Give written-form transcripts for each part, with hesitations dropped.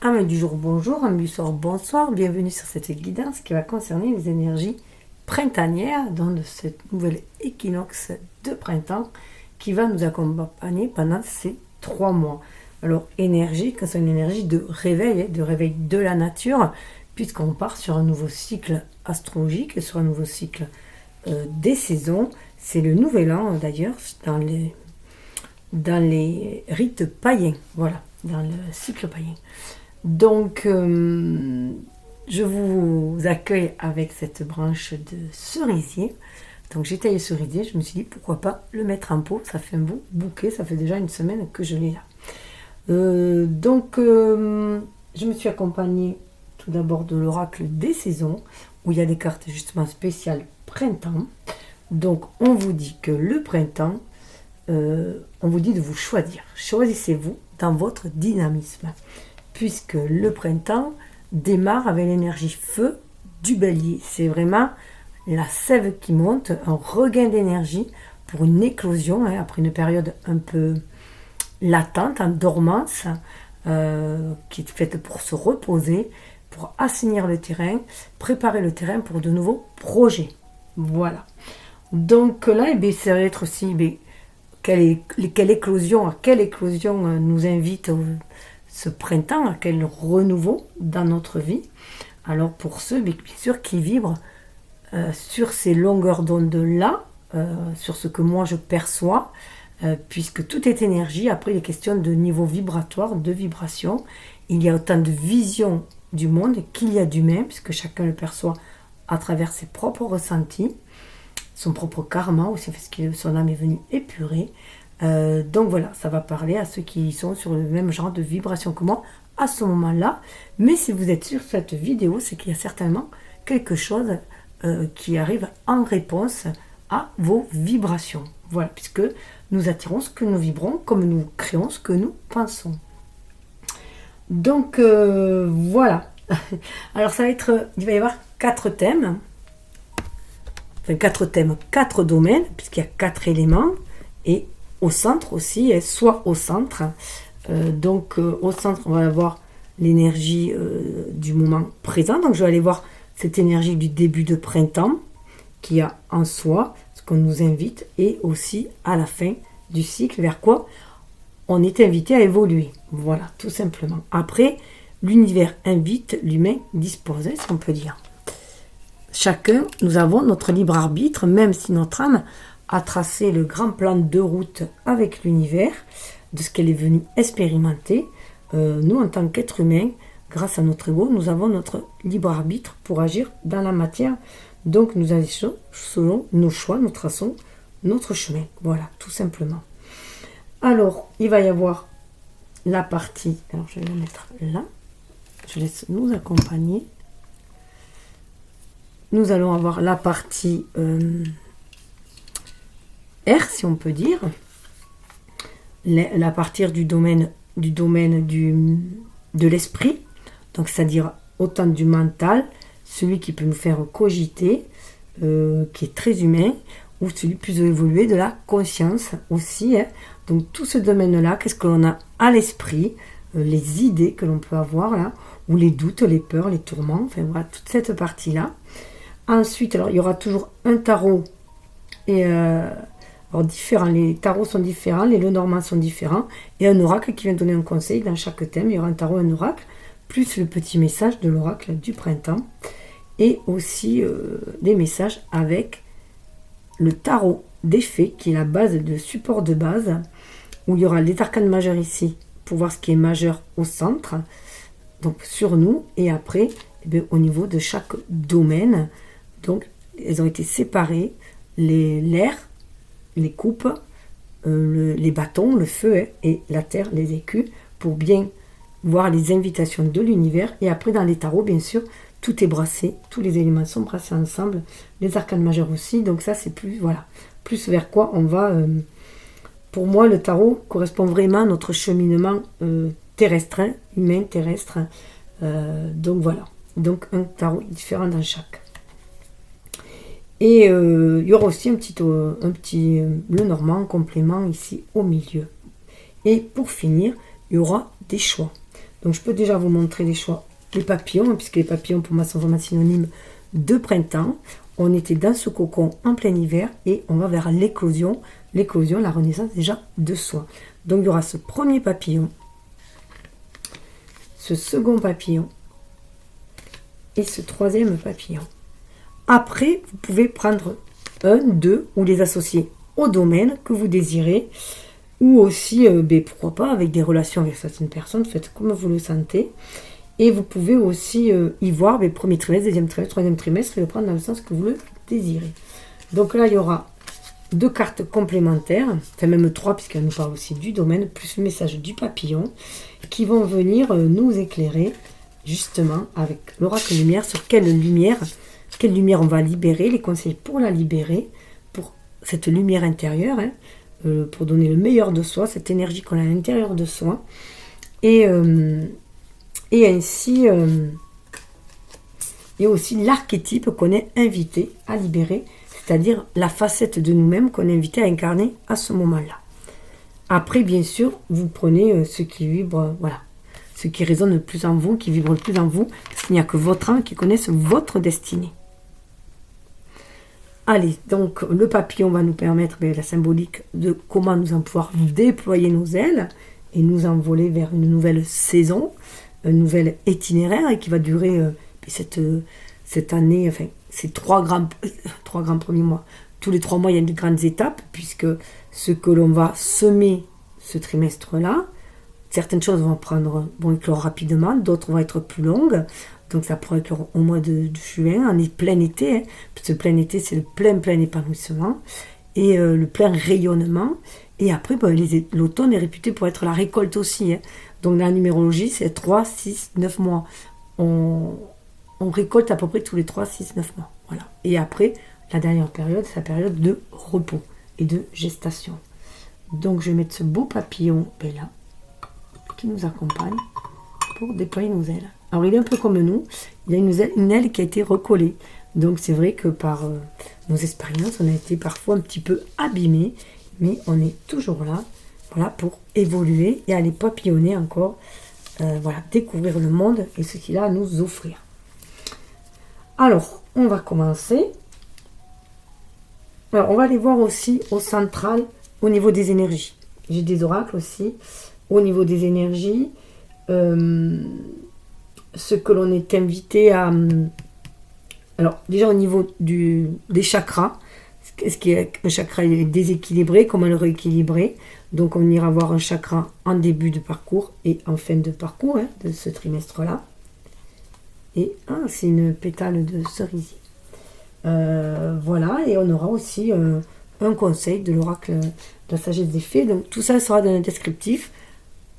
Amis du jour, bonjour, amis du soir, bonsoir, bienvenue sur cette guidance qui va concerner les énergies printanières dans ce nouvel équinoxe de printemps qui va nous accompagner pendant ces 3 mois. Alors, énergie, c'est une énergie de réveil de la nature, puisqu'on part sur un nouveau cycle astrologique, sur un nouveau cycle des saisons. C'est le nouvel an d'ailleurs dans les rites païens, voilà, dans le cycle païen. Donc, je vous accueille avec cette branche de cerisier. Donc, j'ai taillé le cerisier, je me suis dit pourquoi pas le mettre en pot. Ça fait un beau bouquet, ça fait déjà une semaine que je l'ai là. Je me suis accompagnée tout d'abord de l'oracle des saisons, où il y a des cartes justement spéciales printemps. Donc, on vous dit que le printemps, on vous dit de vous choisir. Choisissez-vous dans votre dynamisme. Puisque le printemps démarre avec l'énergie feu du bélier. C'est vraiment la sève qui monte, un regain d'énergie pour une éclosion, après une période un peu latente, en dormance, qui est faite pour se reposer, pour assainir le terrain, préparer le terrain pour de nouveaux projets. Voilà. Donc là, ça va être aussi à quelle éclosion nous invite ce printemps, à quel renouveau dans notre vie. Alors pour ceux, bien sûr, qui vibrent sur ces longueurs d'onde-là, sur ce que moi je perçois, puisque tout est énergie, après il est question de niveau vibratoire, de vibration. Il y a autant de vision du monde qu'il y a d'humains, puisque chacun le perçoit à travers ses propres ressentis, son propre karma aussi, parce que son âme est venue épurer. Donc voilà, ça va parler à ceux qui sont sur le même genre de vibration que moi à ce moment-là. Mais si vous êtes sur cette vidéo, c'est qu'il y a certainement quelque chose qui arrive en réponse à vos vibrations. Voilà, puisque nous attirons ce que nous vibrons, comme nous créons ce que nous pensons. Donc voilà. Alors il va y avoir 4 thèmes. Enfin 4 thèmes, 4 domaines, puisqu'il y a 4 éléments. Et au centre aussi, soit au centre. Au centre, on va avoir l'énergie du moment présent. Donc, je vais aller voir cette énergie du début de printemps qu'il y a en soi, ce qu'on nous invite, et aussi à la fin du cycle, vers quoi on est invité à évoluer. Voilà, tout simplement. Après, l'univers invite, l'humain dispose, si on peut dire. Chacun, nous avons notre libre arbitre, même si notre âme a tracé le grand plan de route avec l'univers, de ce qu'elle est venue expérimenter. Nous, en tant qu'être humain, grâce à notre ego, nous avons notre libre arbitre pour agir dans la matière. Donc, nous agissons selon nos choix, nous traçons notre chemin. Voilà, tout simplement. Alors, il va y avoir la partie... Alors, je vais la mettre là. Je laisse nous accompagner. Nous allons avoir la partie... R, si on peut dire, à partir du domaine de l'esprit, donc c'est-à-dire autant du mental, celui qui peut nous faire cogiter, qui est très humain, ou celui plus évolué de la conscience aussi. Donc tout ce domaine-là, qu'est-ce que l'on a à l'esprit, les idées que l'on peut avoir là, ou les doutes, les peurs, les tourments, enfin voilà, toute cette partie-là. Ensuite, alors il y aura toujours un tarot et... Alors, les tarots sont différents, les Lenormand sont différents, et un oracle qui vient donner un conseil dans chaque thème. Il y aura un tarot, un oracle, plus le petit message de l'oracle du printemps, et aussi des messages avec le tarot des fées, qui est la base, de support de base, où il y aura les arcanes majeurs ici, pour voir ce qui est majeur au centre, donc sur nous, et après, au niveau de chaque domaine. Donc, elles ont été séparées, l'air, les coupes, les bâtons, le feu et la terre, les écus, pour bien voir les invitations de l'univers. Et après, dans les tarots, bien sûr, tout est brassé, tous les éléments sont brassés ensemble, les arcanes majeurs aussi. Donc ça, c'est plus vers quoi on va. Pour moi, le tarot correspond vraiment à notre cheminement terrestre, humain, terrestre. Donc voilà. Donc un tarot différent dans chaque. Et il y aura aussi un petit Lenormand en complément ici au milieu. Et pour finir, il y aura des choix. Donc je peux déjà vous montrer les choix. Les papillons, puisque les papillons pour moi sont vraiment synonymes de printemps. On était dans ce cocon en plein hiver et on va vers l'éclosion. L'éclosion, la renaissance déjà de soi. Donc il y aura ce premier papillon, ce second papillon et ce troisième papillon. Après, vous pouvez prendre un, deux ou les associer au domaine que vous désirez ou aussi, pourquoi pas, avec des relations avec certaines personnes, faites comme vous le sentez. Et vous pouvez aussi y voir premier trimestre, deuxième trimestre, troisième trimestre et le prendre dans le sens que vous le désirez. Donc là, il y aura 2 cartes complémentaires, enfin même 3 puisqu'elle nous parle aussi du domaine, plus le message du papillon, qui vont venir nous éclairer justement avec l'oracle lumière sur quelle lumière on va libérer, les conseils pour la libérer, pour cette lumière intérieure, pour donner le meilleur de soi, cette énergie qu'on a à l'intérieur de soi, et ainsi et aussi l'archétype qu'on est invité à libérer, c'est-à-dire la facette de nous-mêmes qu'on est invité à incarner à ce moment-là. Après, bien sûr, vous prenez ce qui vibre, voilà, ce qui résonne le plus en vous, qui vibre le plus en vous, parce qu'il n'y a que votre âme qui connaisse votre destinée. Allez, donc le papillon va nous permettre la symbolique de comment nous allons pouvoir déployer nos ailes et nous envoler vers une nouvelle saison, un nouvel itinéraire et qui va durer cette année, enfin ces 3 grands premiers mois. Tous les 3 mois, il y a de grandes étapes, puisque ce que l'on va semer ce trimestre-là, certaines choses vont éclore rapidement, d'autres vont être plus longues. Donc ça pourrait éclore au mois de juin, en plein été. Ce plein été, c'est le plein épanouissement et le plein rayonnement. Et après, l'automne est réputé pour être la récolte aussi. Donc dans la numérologie, c'est 3, 6, 9 mois. On récolte à peu près tous les 3, 6, 9 mois. Voilà. Et après, la dernière période, c'est la période de repos et de gestation. Donc je vais mettre ce beau papillon là, qui nous accompagne pour déployer nos ailes. Alors il est un peu comme nous, il a une aile qui a été recollée. Donc c'est vrai que par nos expériences, on a été parfois un petit peu abîmés, mais on est toujours là, voilà, pour évoluer et aller papillonner encore, découvrir le monde et ce qu'il a à nous offrir. Alors, on va commencer. Alors, on va aller voir aussi au central, au niveau des énergies. J'ai des oracles aussi, au niveau des énergies. Ce que l'on est invité à... Alors, déjà au niveau des chakras, est-ce qu'un chakra est déséquilibré, comment le rééquilibrer? Donc, on ira voir un chakra en début de parcours et en fin de parcours de ce trimestre-là. Et c'est une pétale de cerisier. Voilà, et on aura aussi un conseil de l'oracle de la sagesse des fées. Donc, tout ça sera dans le descriptif.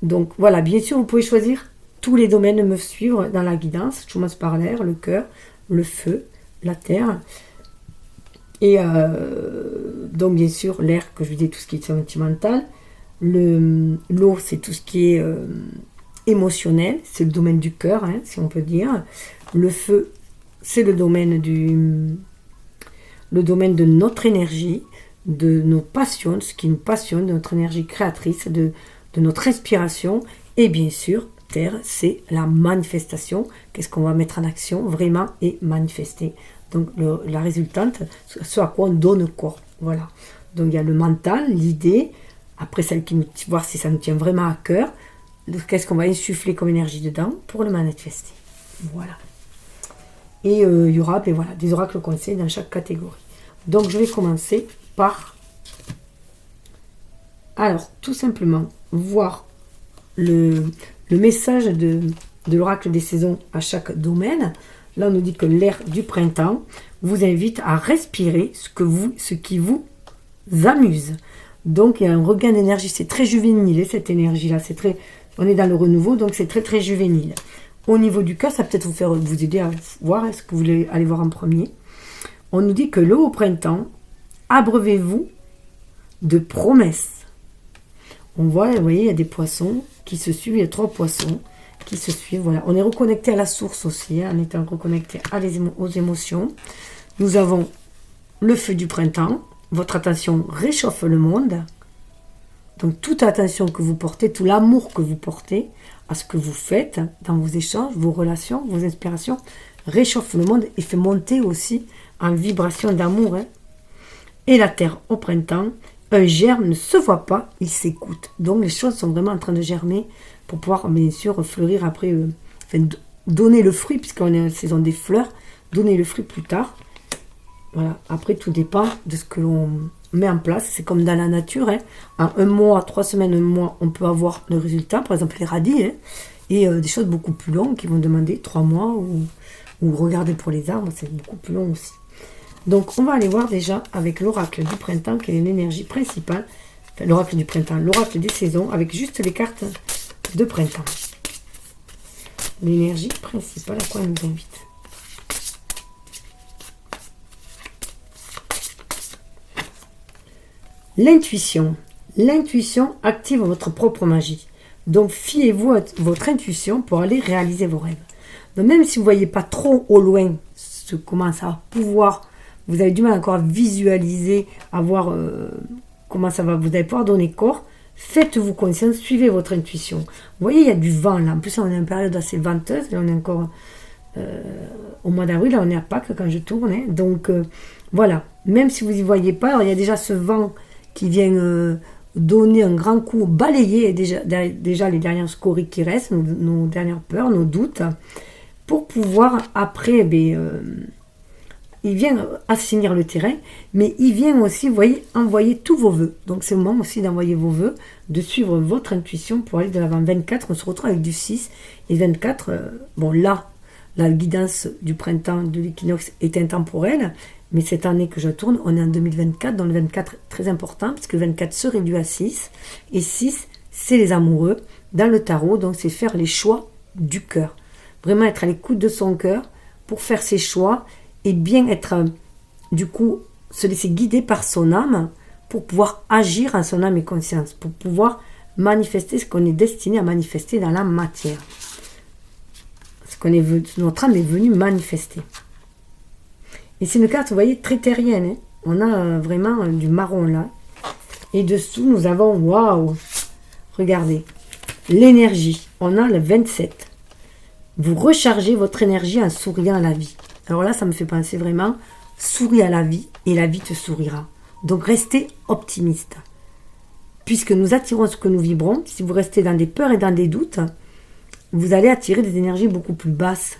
Donc, voilà, bien sûr, vous pouvez choisir tous les domaines de me suivre dans la guidance. Je commence par l'air, le cœur, le feu, la terre. Et donc, bien sûr, l'air, que je vous dis, tout ce qui est sentimental. L'eau, c'est tout ce qui est émotionnel. C'est le domaine du cœur, si on peut dire. Le feu, c'est le domaine de notre énergie, de nos passions, ce qui nous passionne, de notre énergie créatrice, de notre inspiration. Et bien sûr, terre, c'est la manifestation. Qu'est-ce qu'on va mettre en action vraiment et manifester. Donc la résultante, ce à quoi on donne corps. Voilà. Donc il y a le mental, l'idée. Après celle qui nous, voir si ça nous tient vraiment à cœur. Qu'est-ce qu'on va insuffler comme énergie dedans pour le manifester. Voilà. Et il y aura des oracles conseils dans chaque catégorie. Donc je vais commencer par, alors tout simplement, voir le message de l'oracle des saisons à chaque domaine. Là on nous dit que l'air du printemps vous invite à respirer ce qui vous amuse. Donc il y a un regain d'énergie, c'est très juvénile cette énergie-là, on est dans le renouveau, donc c'est très très juvénile. Au niveau du cœur, ça va peut-être vous aider à voir, est-ce que vous voulez aller voir en premier. On nous dit que le haut printemps, abreuvez-vous de promesses. On voit, vous voyez, il y a des poissons qui se suivent, il y a 3 poissons qui se suivent. Voilà. On est reconnecté à la source aussi, en étant reconnecté aux émotions. Nous avons le feu du printemps. Votre attention réchauffe le monde. Donc toute attention que vous portez, tout l'amour que vous portez, à ce que vous faites dans vos échanges, vos relations, vos inspirations, réchauffe le monde et fait monter aussi en vibration d'amour. Et la terre au printemps, un germe ne se voit pas, il s'écoute. Donc les choses sont vraiment en train de germer pour pouvoir bien sûr fleurir après, donner le fruit, puisqu'on est en saison des fleurs, donner le fruit plus tard. Voilà. Après tout dépend de ce que l'on met en place. C'est comme dans la nature. En 1 mois, 3 semaines, 1 mois, on peut avoir le résultat. Par exemple les radis. Et des choses beaucoup plus longues qui vont demander 3 mois. Ou regardez pour les arbres, c'est beaucoup plus long aussi. Donc on va aller voir déjà avec l'oracle du printemps, quelle est l'énergie principale. Enfin, l'oracle du printemps, l'oracle des saisons, avec juste les cartes de printemps. L'énergie principale, à quoi elle nous invite? L'intuition. L'intuition active votre propre magie. Donc, fiez-vous à votre intuition pour aller réaliser vos rêves. Donc, même si vous ne voyez pas trop au loin comment ça va pouvoir, vous avez du mal encore à visualiser, à voir comment ça va, vous allez pouvoir donner corps, faites-vous conscience, suivez votre intuition. Vous voyez, il y a du vent là. En plus, on est en une période assez venteuse. Là, on est encore au mois d'avril, là, on est à Pâques quand je tourne. Donc, voilà. Même si vous n'y voyez pas, alors, il y a déjà ce vent qui vient donner un grand coup, balayer déjà les dernières scories qui restent, nos dernières peurs, nos doutes, pour pouvoir après, il vient assainir le terrain, mais il vient aussi, vous voyez, envoyer tous vos vœux. Donc c'est le moment aussi d'envoyer vos vœux, de suivre votre intuition pour aller de l'avant. 24, on se retrouve avec du 6, et 24, bon là, la guidance du printemps, de l'équinoxe est intemporelle, mais cette année que je tourne, on est en 2024, donc le 24 est très important, parce que le 24 se réduit à 6, et 6, c'est les amoureux, dans le tarot, donc c'est faire les choix du cœur. Vraiment être à l'écoute de son cœur, pour faire ses choix, et bien être, du coup, se laisser guider par son âme, pour pouvoir agir en son âme et conscience, pour pouvoir manifester ce qu'on est destiné à manifester dans la matière. Notre âme est venue manifester. Et c'est une carte, vous voyez, très terrienne. On a vraiment du marron là. Et dessous, nous avons, waouh, regardez, l'énergie. On a le 27. Vous rechargez votre énergie en souriant à la vie. Alors là, ça me fait penser vraiment, souris à la vie et la vie te sourira. Donc restez optimiste. Puisque nous attirons ce que nous vibrons, si vous restez dans des peurs et dans des doutes, vous allez attirer des énergies beaucoup plus basses,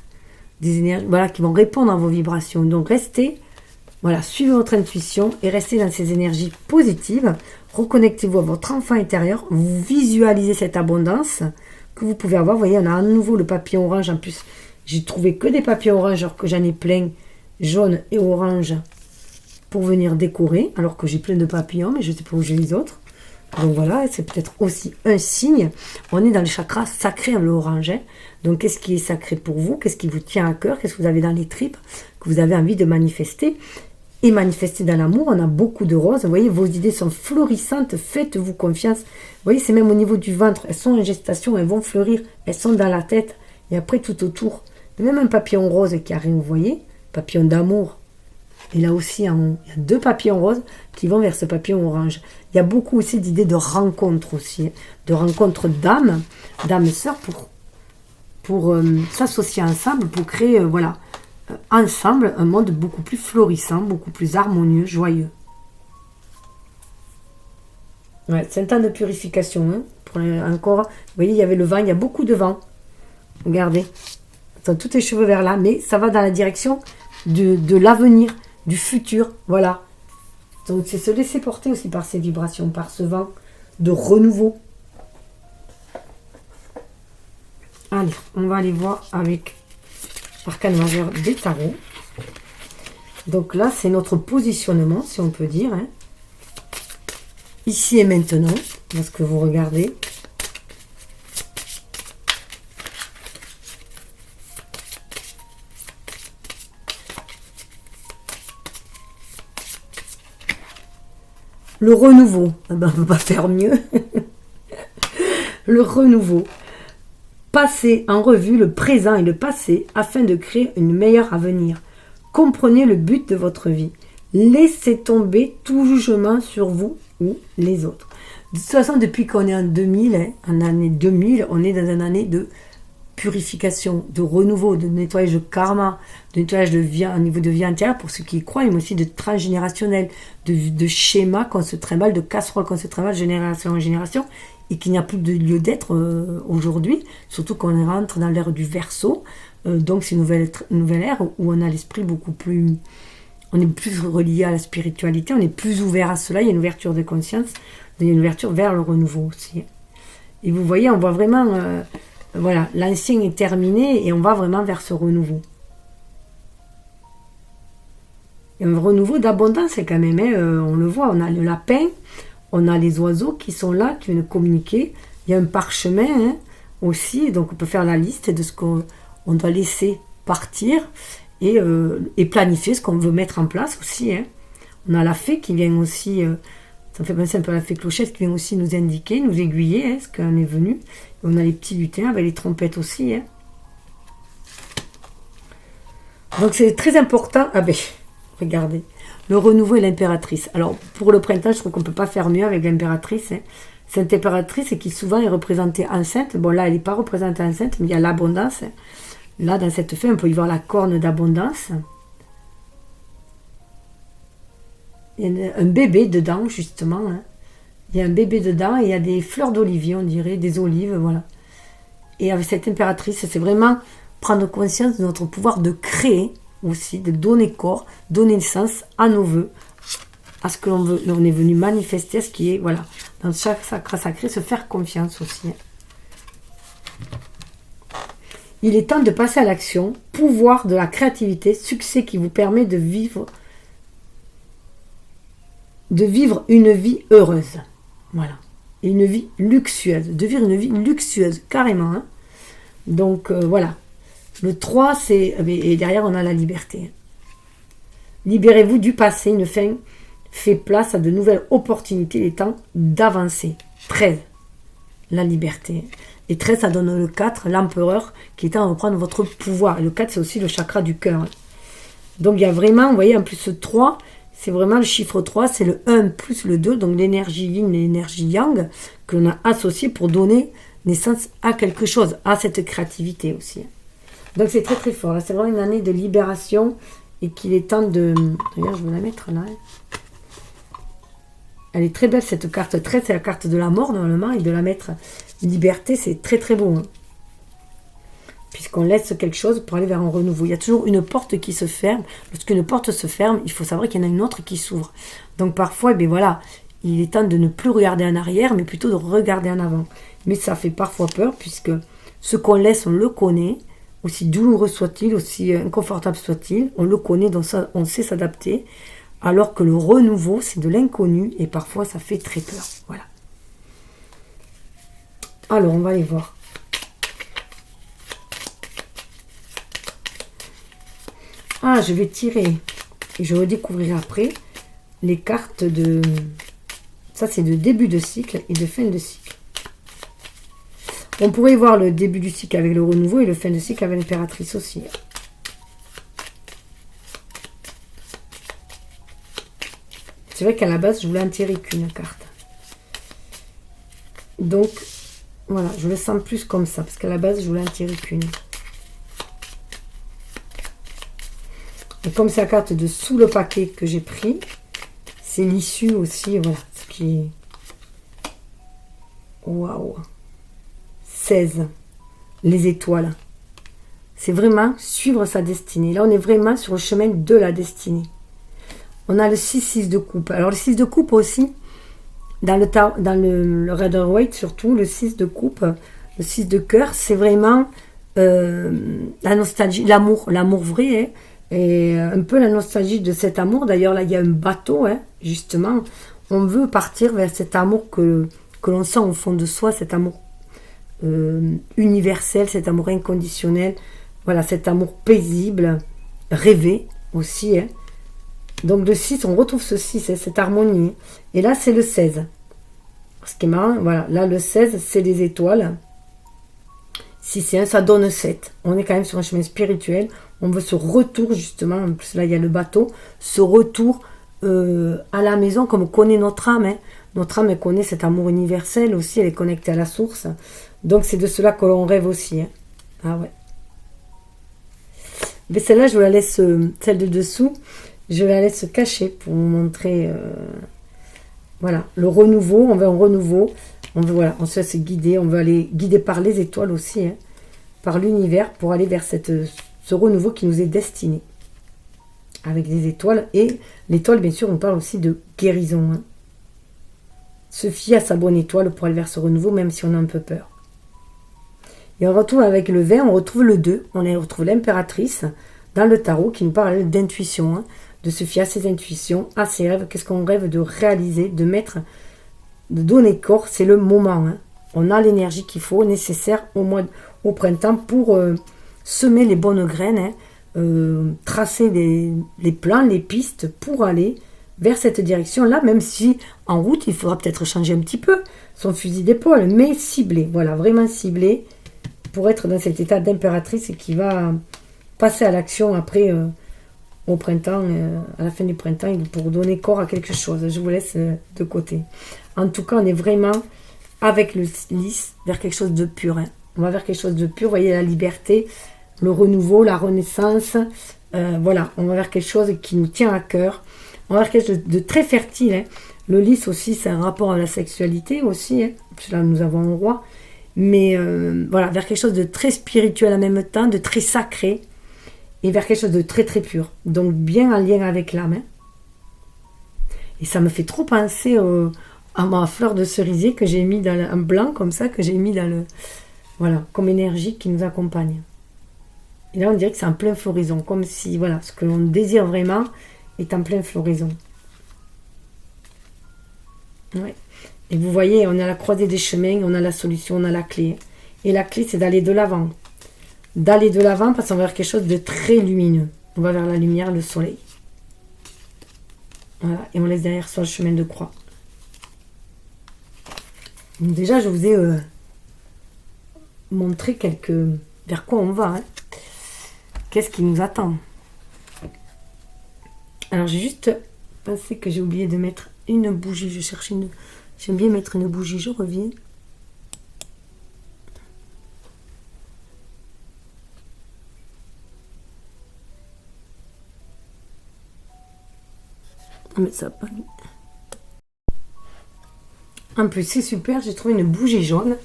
des énergies qui vont répondre à vos vibrations. Donc restez, suivez votre intuition et restez dans ces énergies positives. Reconnectez-vous à votre enfant intérieur, vous visualisez cette abondance que vous pouvez avoir. Vous voyez, on a à nouveau le papillon orange. En plus, j'ai trouvé que des papillons orange, alors que j'en ai plein, jaune et orange, pour venir décorer, alors que j'ai plein de papillons, mais je ne sais pas où j'ai les autres. Donc voilà, c'est peut-être aussi un signe. On est dans le chakra sacré, le orange. Donc qu'est-ce qui est sacré pour vous? Qu'est-ce qui vous tient à cœur? Qu'est-ce que vous avez dans les tripes que vous avez envie de manifester? Et manifester dans l'amour, on a beaucoup de roses. Vous voyez, vos idées sont florissantes. Faites-vous confiance. Vous voyez, c'est même au niveau du ventre. Elles sont en gestation, elles vont fleurir. Elles sont dans la tête. Et après, tout autour. Il y a même un papillon rose qui arrive, vous voyez. Papillon d'amour. Et là aussi, il y a 2 papillons roses qui vont vers ce papillon orange. Il y a beaucoup aussi d'idées de rencontres aussi. De rencontres d'âmes sœurs pour s'associer ensemble, pour créer, ensemble, un monde beaucoup plus florissant, beaucoup plus harmonieux, joyeux. Ouais, c'est un temps de purification. Encore, vous voyez, il y avait le vent, il y a beaucoup de vent. Regardez. Tous les cheveux vers là, mais ça va dans la direction de l'avenir, du futur, voilà. Donc c'est se laisser porter aussi par ces vibrations, par ce vent de renouveau. Allez, on va aller voir avec l'arcane majeur des tarots. Donc là, c'est notre positionnement, si on peut dire. Ici et maintenant, parce que vous regardez. Le renouveau, on ne peut pas faire mieux. Le renouveau. Passez en revue le présent et le passé afin de créer une meilleure avenir. Comprenez le but de votre vie. Laissez tomber tout jugement sur vous ou les autres. De toute façon, depuis qu'on est en 2000, en année 2000, on est dans une année de purification, de renouveau, de nettoyage de karma, de nettoyage de vie, au niveau de vie intérieure pour ceux qui y croient, mais aussi de transgénérationnel, de schémas qu'on se trimballe, de casseroles qu'on se trimballe génération en génération, et qu'il n'y a plus de lieu d'être aujourd'hui, surtout qu'on rentre dans l'ère du Verseau, donc c'est une nouvelle ère où on a l'esprit beaucoup plus... On est plus relié à la spiritualité, on est plus ouvert à cela, il y a une ouverture de conscience, il y a une ouverture vers le renouveau aussi. Et vous voyez, on voit vraiment... voilà, l'ancien est terminé et on va vraiment vers ce renouveau. Et un renouveau d'abondance quand même, on le voit, on a le lapin, on a les oiseaux qui sont là, qui viennent communiquer, il y a un parchemin aussi, donc on peut faire la liste de ce qu'on doit laisser partir et planifier ce qu'on veut mettre en place aussi. On a la fée qui vient aussi, ça me fait penser un peu à la fée Clochette, qui vient aussi nous indiquer, nous aiguiller, ce qu'on est venu. On a les petits lutins avec les trompettes aussi. Donc c'est très important. Ah ben, regardez. Le renouveau et l'impératrice. Alors pour le printemps, je trouve qu'on ne peut pas faire mieux avec l'impératrice. Cette impératrice qui souvent est représentée enceinte. Bon là, elle n'est pas représentée enceinte, mais il y a l'abondance. Là, dans cette fée, on peut y voir la corne d'abondance. Il y a un bébé dedans, justement. Il y a un bébé dedans et il y a des fleurs d'olivier, on dirait, des olives, voilà. Et avec cette impératrice, c'est vraiment prendre conscience de notre pouvoir de créer aussi, de donner corps, donner sens à nos vœux, à ce que l'on veut. On est venu manifester ce qui est, voilà, dans chaque chakra sacré, se faire confiance aussi. Il est temps de passer à l'action, pouvoir de la créativité, succès qui vous permet de vivre une vie heureuse. Voilà. Et une vie luxueuse. De vivre une vie luxueuse, carrément. Donc, voilà. Le 3, c'est... Et derrière, on a la liberté. Libérez-vous du passé. Une fin fait place à de nouvelles opportunités. Il est temps d'avancer. 13. La liberté. Et 13, ça donne le 4, l'empereur, qui est temps de reprendre votre pouvoir. Et le 4, c'est aussi le chakra du cœur. Donc, il y a vraiment, vous voyez, en plus, ce 3... C'est vraiment le chiffre 3, c'est le 1 plus le 2, donc l'énergie yin et l'énergie yang que l'on a associé pour donner naissance à quelque chose, à cette créativité aussi. Donc c'est très très fort, là c'est vraiment une année de libération et qu'il est temps de... Regarde, je vais la mettre là. Elle est très belle cette carte 13, c'est la carte de la mort normalement, et de la mettre liberté, c'est très très beau. Puisqu'on laisse quelque chose pour aller vers un renouveau. Il y a toujours une porte qui se ferme. Lorsqu'une porte se ferme, il faut savoir qu'il y en a une autre qui s'ouvre. Donc parfois, voilà, il est temps de ne plus regarder en arrière, mais plutôt de regarder en avant. Mais ça fait parfois peur, puisque ce qu'on laisse, on le connaît. Aussi douloureux soit-il, aussi inconfortable soit-il, on le connaît, donc ça, on sait s'adapter. Alors que le renouveau, c'est de l'inconnu, et parfois, ça fait très peur. Voilà. Alors, on va aller voir. Ah, je vais tirer, et je redécouvrirai après, les cartes de... Ça, c'est de début de cycle et de fin de cycle. On pourrait voir le début du cycle avec le renouveau et le fin de cycle avec l'impératrice aussi. C'est vrai qu'à la base, je voulais en tirer qu'une carte. Donc, voilà, je le sens plus comme ça, parce qu'à la base, je voulais en tirer qu'une. Et comme c'est la carte de sous le paquet que j'ai pris, c'est l'issue aussi, voilà, ce qui... Waouh! 16, les étoiles. C'est vraiment suivre sa destinée. Là, on est vraiment sur le chemin de la destinée. On a le 6 de coupe. Alors, le 6 de coupe aussi, dans le Rider-Waite, surtout, le 6 de coupe, le 6 de cœur, c'est vraiment la nostalgie, l'amour vrai, et un peu la nostalgie de cet amour. D'ailleurs, là, il y a un bateau, justement. On veut partir vers cet amour que l'on sent au fond de soi, cet amour universel, cet amour inconditionnel. Voilà, cet amour paisible, rêvé aussi. Donc, le 6, on retrouve ce 6, cette harmonie. Et là, c'est le 16. Ce qui est marrant, voilà. Là, le 16, c'est les étoiles. 6 et 1, ça donne 7. On est quand même sur un chemin spirituel. On veut ce retour, justement. En plus, là, il y a le bateau. Ce retour à la maison, comme on connaît notre âme. Notre âme, elle connaît cet amour universel aussi, elle est connectée à la source. Donc c'est de cela que l'on rêve aussi. Hein. Ah ouais. Mais celle-là, je vous la laisse, celle de dessous, je la laisse cacher pour vous montrer, voilà, le renouveau. On veut un renouveau. On veut, voilà, on se laisse guider. On veut aller guider par les étoiles aussi, hein, par l'univers, pour aller vers ce renouveau qui nous est destiné. Avec des étoiles. Et l'étoile, bien sûr, on parle aussi de guérison. Hein. Se fier à sa bonne étoile pour aller vers ce renouveau, même si on a un peu peur. Et on retrouve avec le 20, on retrouve le 2. On retrouve l'impératrice dans le tarot qui nous parle d'intuition. Hein, de se fier à ses intuitions, à ses rêves. Qu'est-ce qu'on rêve de réaliser, de mettre, de donner corps. C'est le moment. Hein. On a l'énergie qu'il faut, nécessaire au printemps pour semer les bonnes graines. Hein, tracer les plans, les pistes pour aller vers cette direction-là, même si en route, il faudra peut-être changer un petit peu son fusil d'épaule, mais ciblé, voilà, vraiment ciblé, pour être dans cet état d'impératrice qui va passer à l'action après, au printemps, à la fin du printemps, pour donner corps à quelque chose. Je vous laisse de côté. En tout cas, on est vraiment avec le lys vers quelque chose de pur. Hein. On va vers quelque chose de pur, vous voyez, la liberté, le renouveau, la renaissance, voilà, on va vers quelque chose qui nous tient à cœur. On va vers quelque chose de très fertile. Hein. Le lys aussi, c'est un rapport à la sexualité aussi. Hein. Là, nous avons un roi. Mais voilà, vers quelque chose de très spirituel en même temps, de très sacré. Et vers quelque chose de très très pur. Donc bien en lien avec l'âme. Hein. Et ça me fait trop penser à ma fleur de cerisier que j'ai mis dans un blanc comme ça, que j'ai mis dans le... Voilà, comme énergie qui nous accompagne. Et là, on dirait que c'est en plein floraison. Comme si, voilà, ce que l'on désire vraiment est en pleine floraison. Ouais. Et vous voyez, on a la croisée des chemins, on a la solution, on a la clé. Et la clé, c'est d'aller de l'avant. D'aller de l'avant parce qu'on va vers quelque chose de très lumineux. On va vers la lumière, le soleil. Voilà. Et on laisse derrière soi le chemin de croix. Donc déjà, je vous ai montré vers quoi on va. Hein. Qu'est-ce qui nous attend? Alors, j'ai juste pensé que j'ai oublié de mettre une bougie. Je cherche une... J'aime bien mettre une bougie, je reviens. Mais ça pas... En plus, c'est super, j'ai trouvé une bougie jaune.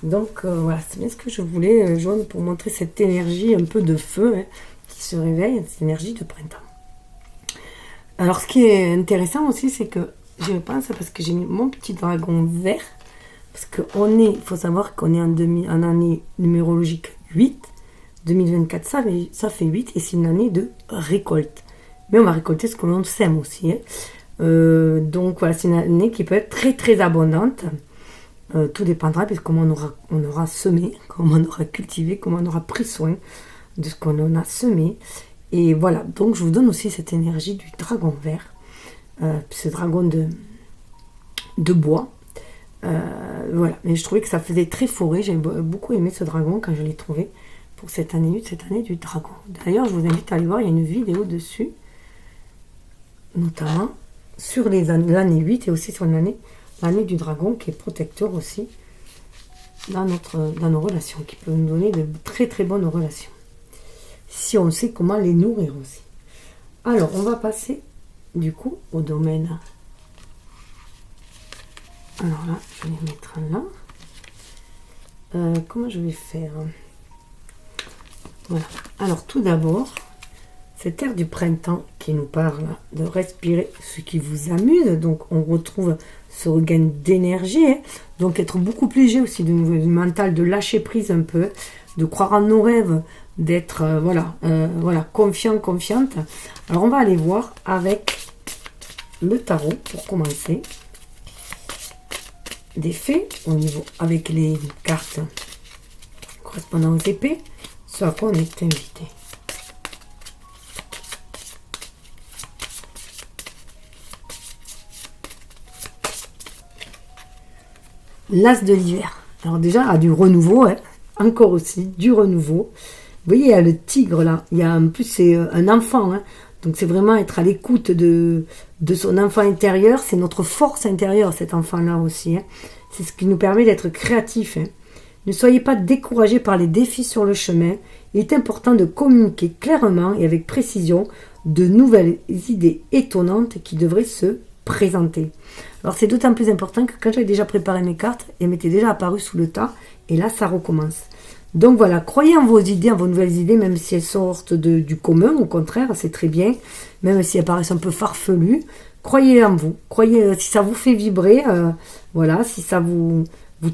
Donc, voilà, c'est bien ce que je voulais, jaune, pour montrer cette énergie un peu de feu hein, qui se réveille, cette énergie de printemps. Alors, ce qui est intéressant aussi, c'est que je pense, parce que j'ai mis mon petit dragon vert, parce qu'on est, il faut savoir qu'on est en année numérologique 8, 2024, ça fait 8, et c'est une année de récolte. Mais on va récolter ce que l'on sème aussi. Hein. Donc voilà, c'est une année qui peut être très très abondante. Tout dépendra de comment on aura semé, comment on aura cultivé, comment on aura pris soin de ce qu'on a semé. Et voilà, donc je vous donne aussi cette énergie du dragon vert. Ce dragon de bois. Voilà, mais je trouvais que ça faisait très forêt. J'ai beaucoup aimé ce dragon quand je l'ai trouvé pour cette année du dragon. D'ailleurs, je vous invite à aller voir, il y a une vidéo dessus, notamment sur l'année 8 et aussi sur l'année du dragon qui est protecteur aussi dans nos relations, qui peut nous donner de très très bonnes relations. Si on sait comment les nourrir aussi. Alors, on va passer du coup au domaine. Alors là, je vais mettre là. Comment je vais faire? Voilà. Alors tout d'abord, cette air du printemps qui nous parle de respirer ce qui vous amuse. Donc on retrouve ce regain d'énergie. Hein. Donc être beaucoup plus léger aussi du mental, de lâcher prise un peu, de croire en nos rêves, d'être voilà, confiant, confiante. Alors on va aller voir avec le tarot pour commencer. Des faits au niveau avec les cartes correspondant aux épées, ce à quoi on est invité. L'as de l'hiver. Alors déjà, à du renouveau, hein. Encore aussi, du renouveau. Vous voyez, il y a le tigre là. Il y a en plus, c'est un enfant. Hein. Donc c'est vraiment être à l'écoute de son enfant intérieur. C'est notre force intérieure, cet enfant-là aussi. Hein. C'est ce qui nous permet d'être créatifs. Hein. Ne soyez pas découragés par les défis sur le chemin. Il est important de communiquer clairement et avec précision de nouvelles idées étonnantes qui devraient se présenter. Alors c'est d'autant plus important que quand j'avais déjà préparé mes cartes, elles m'étaient déjà apparues sous le tas. Et là, ça recommence. Donc voilà, croyez en vos idées, en vos nouvelles idées, même si elles sortent du commun, au contraire, c'est très bien, même si elles paraissent un peu farfelues, croyez en vous, croyez, si ça vous fait vibrer, voilà, si ça vous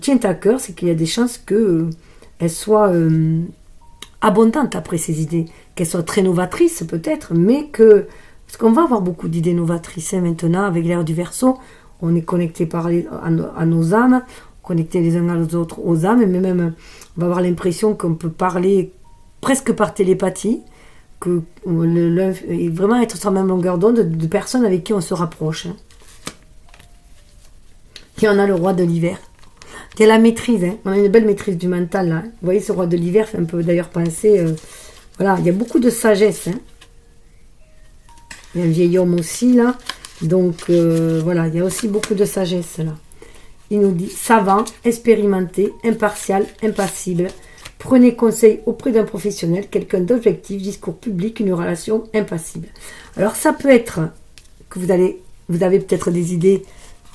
tient à cœur, c'est qu'il y a des chances qu'elles soient abondantes après ces idées, qu'elles soient très novatrices peut-être, mais parce qu'on va avoir beaucoup d'idées novatrices hein, maintenant, avec l'ère du Verseau, on est connecté à nos âmes, connectés les uns aux autres aux âmes, mais même on va avoir l'impression qu'on peut parler presque par télépathie, que et vraiment être sur la même longueur d'onde de personnes avec qui on se rapproche. Hein. Et on a le roi de l'hiver. C'est la maîtrise, hein. On a une belle maîtrise du mental là. Hein. Vous voyez, ce roi de l'hiver fait un peu d'ailleurs penser, voilà, il y a beaucoup de sagesse. Hein. Il y a un vieil homme aussi là, donc voilà, il y a aussi beaucoup de sagesse là. Il nous dit savant, expérimenté, impartial, impassible. Prenez conseil auprès d'un professionnel, quelqu'un d'objectif, discours public, une relation impassible. Alors ça peut être que vous avez peut-être des idées,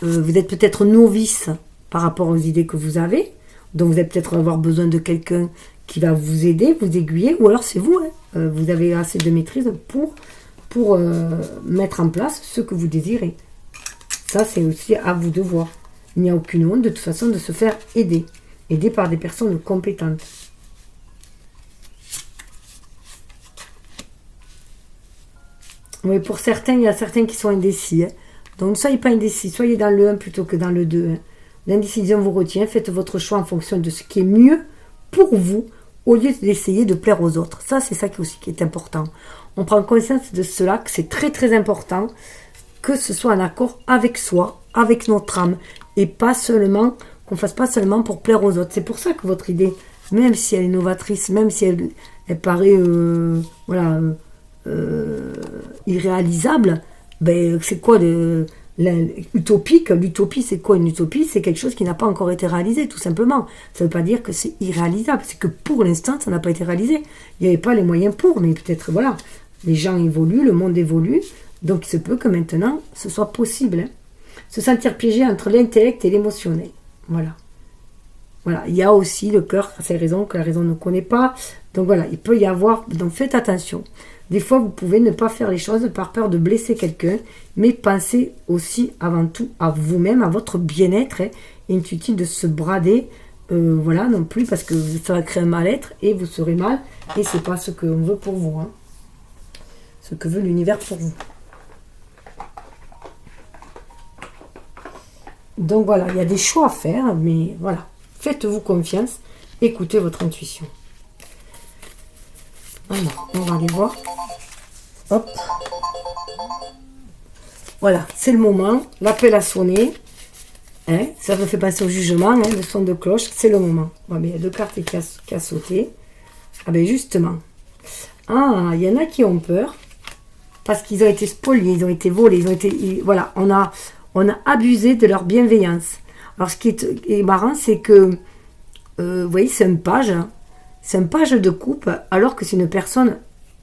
vous êtes peut-être novice par rapport aux idées que vous avez, donc vous allez peut-être avoir besoin de quelqu'un qui va vous aider, vous aiguiller, ou alors c'est vous, hein, vous avez assez de maîtrise pour mettre en place ce que vous désirez. Ça c'est aussi à vous de voir. Il n'y a aucune honte de toute façon de se faire aider par des personnes compétentes. Oui, pour certains, il y a certains qui sont indécis. Hein. Donc ne soyez pas indécis, soyez dans le 1 plutôt que dans le 2. Hein. L'indécision vous retient, faites votre choix en fonction de ce qui est mieux pour vous, au lieu d'essayer de plaire aux autres. Ça, c'est ça aussi qui est important. On prend conscience de cela, que c'est très très important que ce soit en accord avec soi, avec notre âme, et pas seulement, qu'on ne fasse pas seulement pour plaire aux autres. C'est pour ça que votre idée, même si elle est novatrice, même si elle paraît irréalisable, ben, c'est quoi utopique? L'utopie, c'est quoi une utopie? C'est quelque chose qui n'a pas encore été réalisé, tout simplement. Ça ne veut pas dire que c'est irréalisable, c'est que pour l'instant, ça n'a pas été réalisé. Il n'y avait pas les moyens pour, mais peut-être, voilà, les gens évoluent, le monde évolue, donc il se peut que maintenant, ce soit possible. Hein. Se sentir piégé entre l'intellect et l'émotionnel. Voilà. Voilà. Il y a aussi le cœur, c'est raison que la raison ne connaît pas. Donc voilà, il peut y avoir. Donc faites attention. Des fois, vous pouvez ne pas faire les choses par peur de blesser quelqu'un, mais pensez aussi avant tout à vous-même, à votre bien-être. Hein. Inutile de se brader, voilà, non plus, parce que ça va créer un mal-être et vous serez mal. Et c'est pas ce qu'on veut pour vous. Hein. Ce que veut l'univers pour vous. Donc voilà, il y a des choix à faire, mais voilà, faites-vous confiance, écoutez votre intuition. Alors, on va aller voir. Hop. Voilà, c'est le moment, l'appel a sonné. Hein, ça me fait passer au jugement, hein, le son de cloche, c'est le moment. Bon, mais il y a deux cartes qui a sauté. Ah ben justement. Ah, il y en a qui ont peur, parce qu'ils ont été spoliés, ils ont été volés, voilà, on a abusé de leur bienveillance. Alors, ce qui est marrant, c'est que, vous voyez, c'est un page de coupe, alors que c'est une personne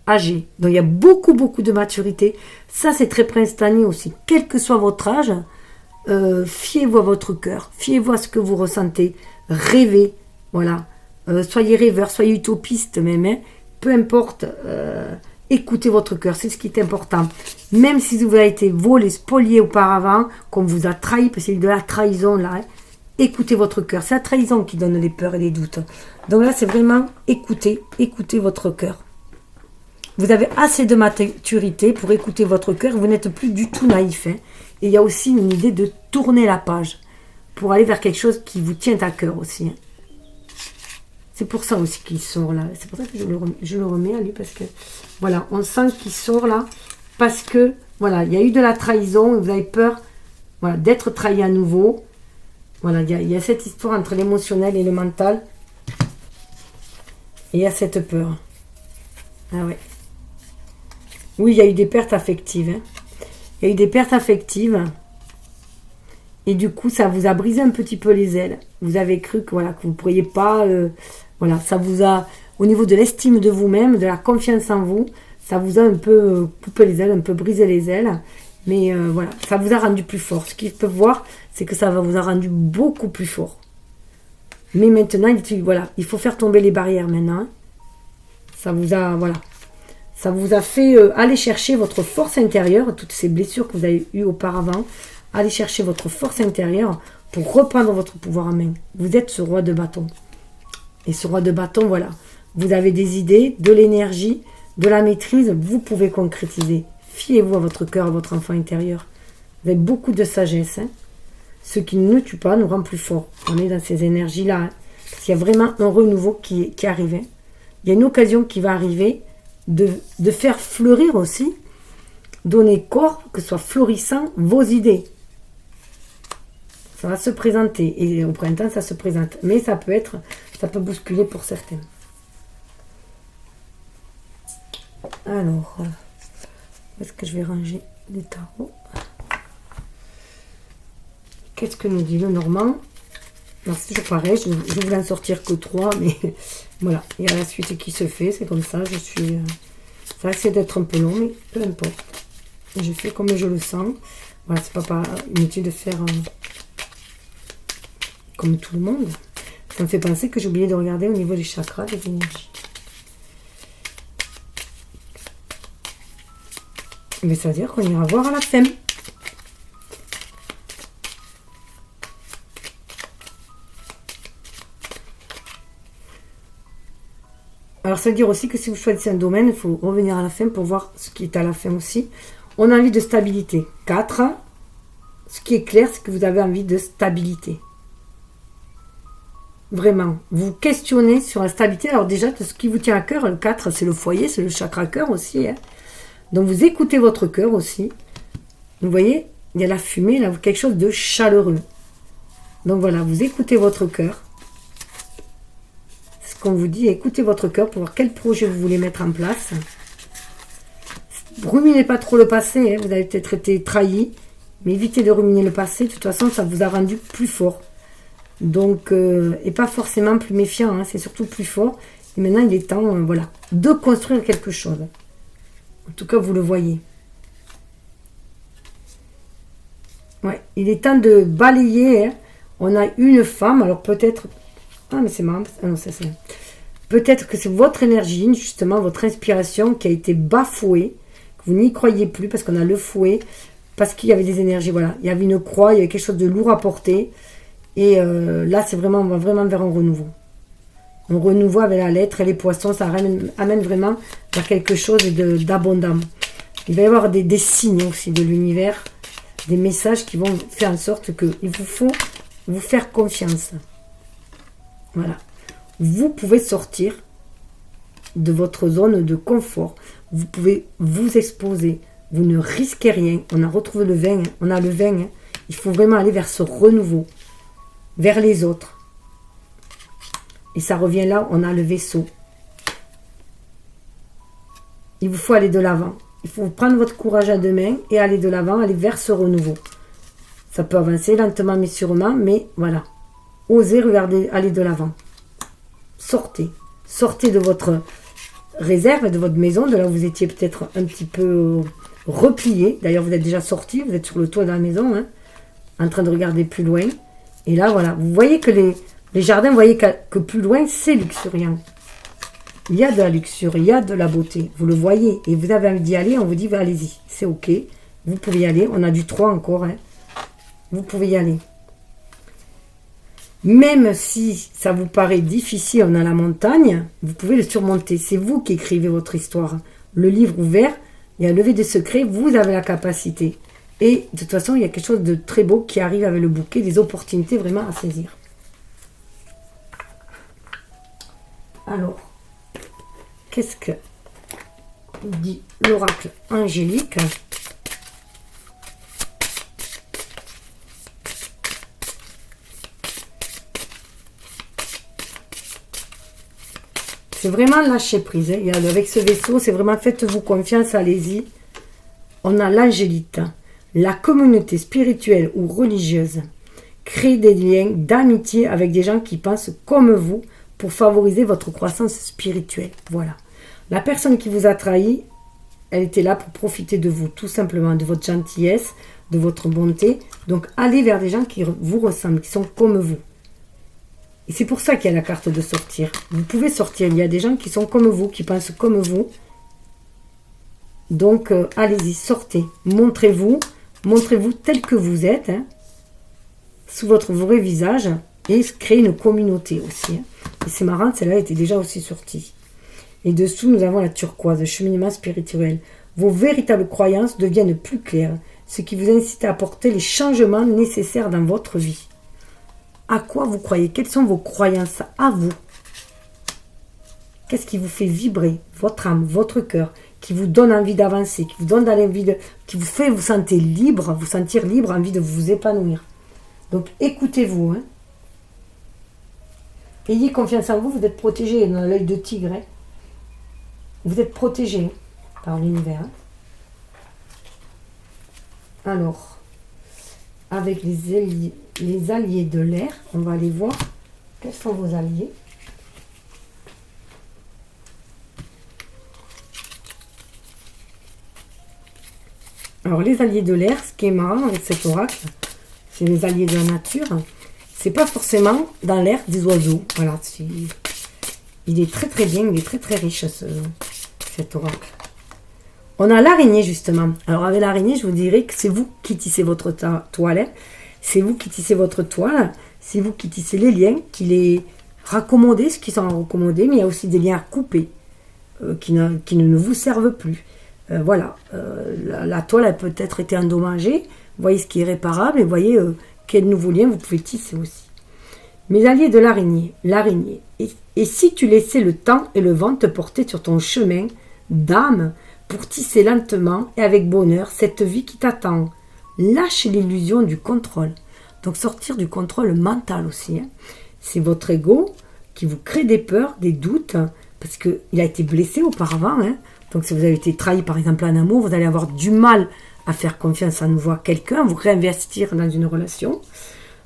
âgée. Donc, il y a beaucoup, beaucoup de maturité. Ça, c'est très printanier aussi. Quel que soit votre âge, fiez-vous à votre cœur, fiez-vous à ce que vous ressentez, rêvez, voilà. Soyez rêveur, soyez utopiste même, hein. Peu importe, écoutez votre cœur, c'est ce qui est important. Même si vous avez été volé, spolié auparavant, qu'on vous a trahi, parce qu'il y a de la trahison là, hein, écoutez votre cœur. C'est la trahison qui donne les peurs et les doutes. Donc là, c'est vraiment écoutez votre cœur. Vous avez assez de maturité pour écouter votre cœur. Vous n'êtes plus du tout naïf. Hein. Et il y a aussi une idée de tourner la page pour aller vers quelque chose qui vous tient à cœur aussi. Hein. C'est pour ça aussi qu'il sort là. C'est pour ça que je le remets à lui parce que voilà, on sent qu'il sort là parce que voilà, il y a eu de la trahison et vous avez peur, voilà, d'être trahi à nouveau. Voilà, il y a cette histoire entre l'émotionnel et le mental. Et il y a cette peur. Ah ouais. Oui, il y a eu des pertes affectives. Hein. Il y a eu des pertes affectives. Et du coup, ça vous a brisé un petit peu les ailes. Vous avez cru que, voilà, que vous ne pourriez pas... voilà, ça vous a... Au niveau de l'estime de vous-même, de la confiance en vous, ça vous a un peu coupé les ailes, un peu brisé les ailes. Mais voilà, ça vous a rendu plus fort. Ce qu'ils peuvent voir, c'est que ça vous a rendu beaucoup plus fort. Mais maintenant, voilà, il faut faire tomber les barrières maintenant. Hein. Ça vous a... Voilà. Ça vous a fait aller chercher votre force intérieure, toutes ces blessures que vous avez eues auparavant. Allez chercher votre force intérieure pour reprendre votre pouvoir en main. Vous êtes ce roi de bâton. Et ce roi de bâton, voilà. Vous avez des idées, de l'énergie, de la maîtrise. Vous pouvez concrétiser. Fiez-vous à votre cœur, à votre enfant intérieur. Vous avez beaucoup de sagesse. Hein. Ce qui ne tue pas nous rend plus forts. On est dans ces énergies-là. Hein. Parce qu'il y a vraiment un renouveau qui arrive. Hein. Il y a une occasion qui va arriver de faire fleurir aussi, donner corps, que ce soit florissant, vos idées. Ça va se présenter. Et au printemps, ça se présente. Mais ça peut bousculer pour certains. Alors, où est-ce que je vais ranger les tarots? Qu'est-ce que nous dit le Normand? C'est toujours pareil, je voulais en sortir que 3, mais voilà, il y a la suite qui se fait, c'est comme ça, ça essaie d'être un peu long, mais peu importe. Je fais comme je le sens. Voilà, c'est pas inutile de faire... comme tout le monde. Ça me fait penser que j'ai oublié de regarder au niveau des chakras, des énergies. Mais ça veut dire qu'on ira voir à la fin. Alors ça veut dire aussi que si vous choisissez un domaine, il faut revenir à la fin pour voir ce qui est à la fin aussi. On a envie de stabilité. 4. Ce qui est clair, c'est que vous avez envie de stabilité. Vraiment, vous questionnez sur la stabilité. Alors déjà, ce qui vous tient à cœur, le 4, c'est le foyer, c'est le chakra cœur aussi. Hein. Donc vous écoutez votre cœur aussi. Vous voyez, il y a la fumée, là, quelque chose de chaleureux. Donc voilà, vous écoutez votre cœur. Ce qu'on vous dit, écoutez votre cœur pour voir quel projet vous voulez mettre en place. Ruminez pas trop le passé, hein. Vous avez peut-être été trahi, mais évitez de ruminer le passé. De toute façon, ça vous a rendu plus fort. Donc, et pas forcément plus méfiant, hein, c'est surtout plus fort. Et maintenant, il est temps, voilà, de construire quelque chose. En tout cas, vous le voyez. Ouais, il est temps de balayer. Hein. On a une femme, alors peut-être... Ah, mais c'est marrant. Ah non, ça c'est... Peut-être que c'est votre énergie, justement, votre inspiration qui a été bafouée, que vous n'y croyez plus, parce qu'on a le fouet, parce qu'il y avait des énergies, voilà. Il y avait une croix, il y avait quelque chose de lourd à porter. Et là, c'est vraiment, on va vraiment vers un renouveau. Un renouveau avec la lettre et les poissons, ça amène vraiment vers quelque chose d'abondant. Il va y avoir des signes aussi de l'univers, des messages qui vont faire en sorte qu'il vous faut vous faire confiance. Voilà. Vous pouvez sortir de votre zone de confort. Vous pouvez vous exposer. Vous ne risquez rien. On a retrouvé le vin. On a le vin. Hein. Il faut vraiment aller vers ce renouveau. Vers les autres. Et ça revient là, on a le vaisseau. Il vous faut aller de l'avant. Il faut prendre votre courage à deux mains et aller de l'avant, aller vers ce renouveau. Ça peut avancer lentement mais sûrement, mais voilà. Osez regarder, aller de l'avant. Sortez. Sortez de votre réserve, de votre maison, de là où vous étiez peut-être un petit peu replié. D'ailleurs, vous êtes déjà sorti, vous êtes sur le toit de la maison, hein, en train de regarder plus loin. Et là, voilà, vous voyez que les jardins, vous voyez que plus loin, c'est luxuriant. Il y a de la luxure, il y a de la beauté. Vous le voyez. Et vous avez envie d'y aller, on vous dit, bah, allez-y, c'est OK. Vous pouvez y aller. On a du 3 encore. Hein. Vous pouvez y aller. Même si ça vous paraît difficile, on a la montagne, vous pouvez le surmonter. C'est vous qui écrivez votre histoire. Le livre ouvert, il y a levé des secrets, vous avez la capacité. Et de toute façon, il y a quelque chose de très beau qui arrive avec le bouquet, des opportunités vraiment à saisir. Alors, qu'est-ce que dit l'oracle angélique ? C'est vraiment lâcher prise. Hein. Avec ce vaisseau, c'est vraiment faites-vous confiance, allez-y. On a l'angélite, la communauté spirituelle ou religieuse. Créez des liens d'amitié avec des gens qui pensent comme vous pour favoriser votre croissance spirituelle. Voilà. La personne qui vous a trahi, elle était là pour profiter de vous, tout simplement, de votre gentillesse, de votre bonté. Donc, allez vers des gens qui vous ressemblent, qui sont comme vous. Et c'est pour ça qu'il y a la carte de sortir. Vous pouvez sortir. Il y a des gens qui sont comme vous, qui pensent comme vous. Donc, allez-y, sortez. Montrez-vous tel que vous êtes, hein, sous votre vrai visage. Et créez une communauté aussi. Hein. Et c'est marrant, celle-là était déjà aussi sortie. Et dessous, nous avons la turquoise, le cheminement spirituel. Vos véritables croyances deviennent plus claires, ce qui vous incite à apporter les changements nécessaires dans votre vie. À quoi vous croyez? Quelles sont vos croyances à vous? Qu'est-ce qui vous fait vibrer votre âme, votre cœur, qui vous donne envie d'avancer, qui vous donne envie qui vous fait vous sentir libre, envie de vous épanouir. Donc écoutez-vous. Hein. Ayez confiance en vous, vous êtes protégé dans l'œil de tigre. Hein. Vous êtes protégé par l'univers. Hein. Alors, avec les alliés de l'air, on va aller voir quels sont vos alliés. Alors, les alliés de l'air, ce qui est marrant avec cet oracle, c'est les alliés de la nature. C'est pas forcément dans l'air des oiseaux. Voilà, il est très très bien, il est très très riche cet oracle. On a l'araignée justement. Alors avec l'araignée, je vous dirais que c'est vous qui tissez votre toile. C'est vous qui tissez votre toile. C'est vous qui tissez les liens, qui les raccommodez, ce qui sont raccommodés, mais il y a aussi des liens à couper qui ne vous servent plus. Voilà, la toile a peut-être été endommagée. Vous voyez ce qui est réparable et vous voyez quel nouveau lien vous pouvez tisser aussi. Mes alliés de l'araignée. Et si tu laissais le temps et le vent te porter sur ton chemin d'âme pour tisser lentement et avec bonheur cette vie qui t'attend. Lâche l'illusion du contrôle. Donc sortir du contrôle mental aussi. Hein. C'est votre ego qui vous crée des peurs, des doutes, parce qu'il a été blessé auparavant. Hein. Donc si vous avez été trahi par exemple en amour, vous allez avoir du mal à faire confiance à nouveau à quelqu'un, vous réinvestir dans une relation.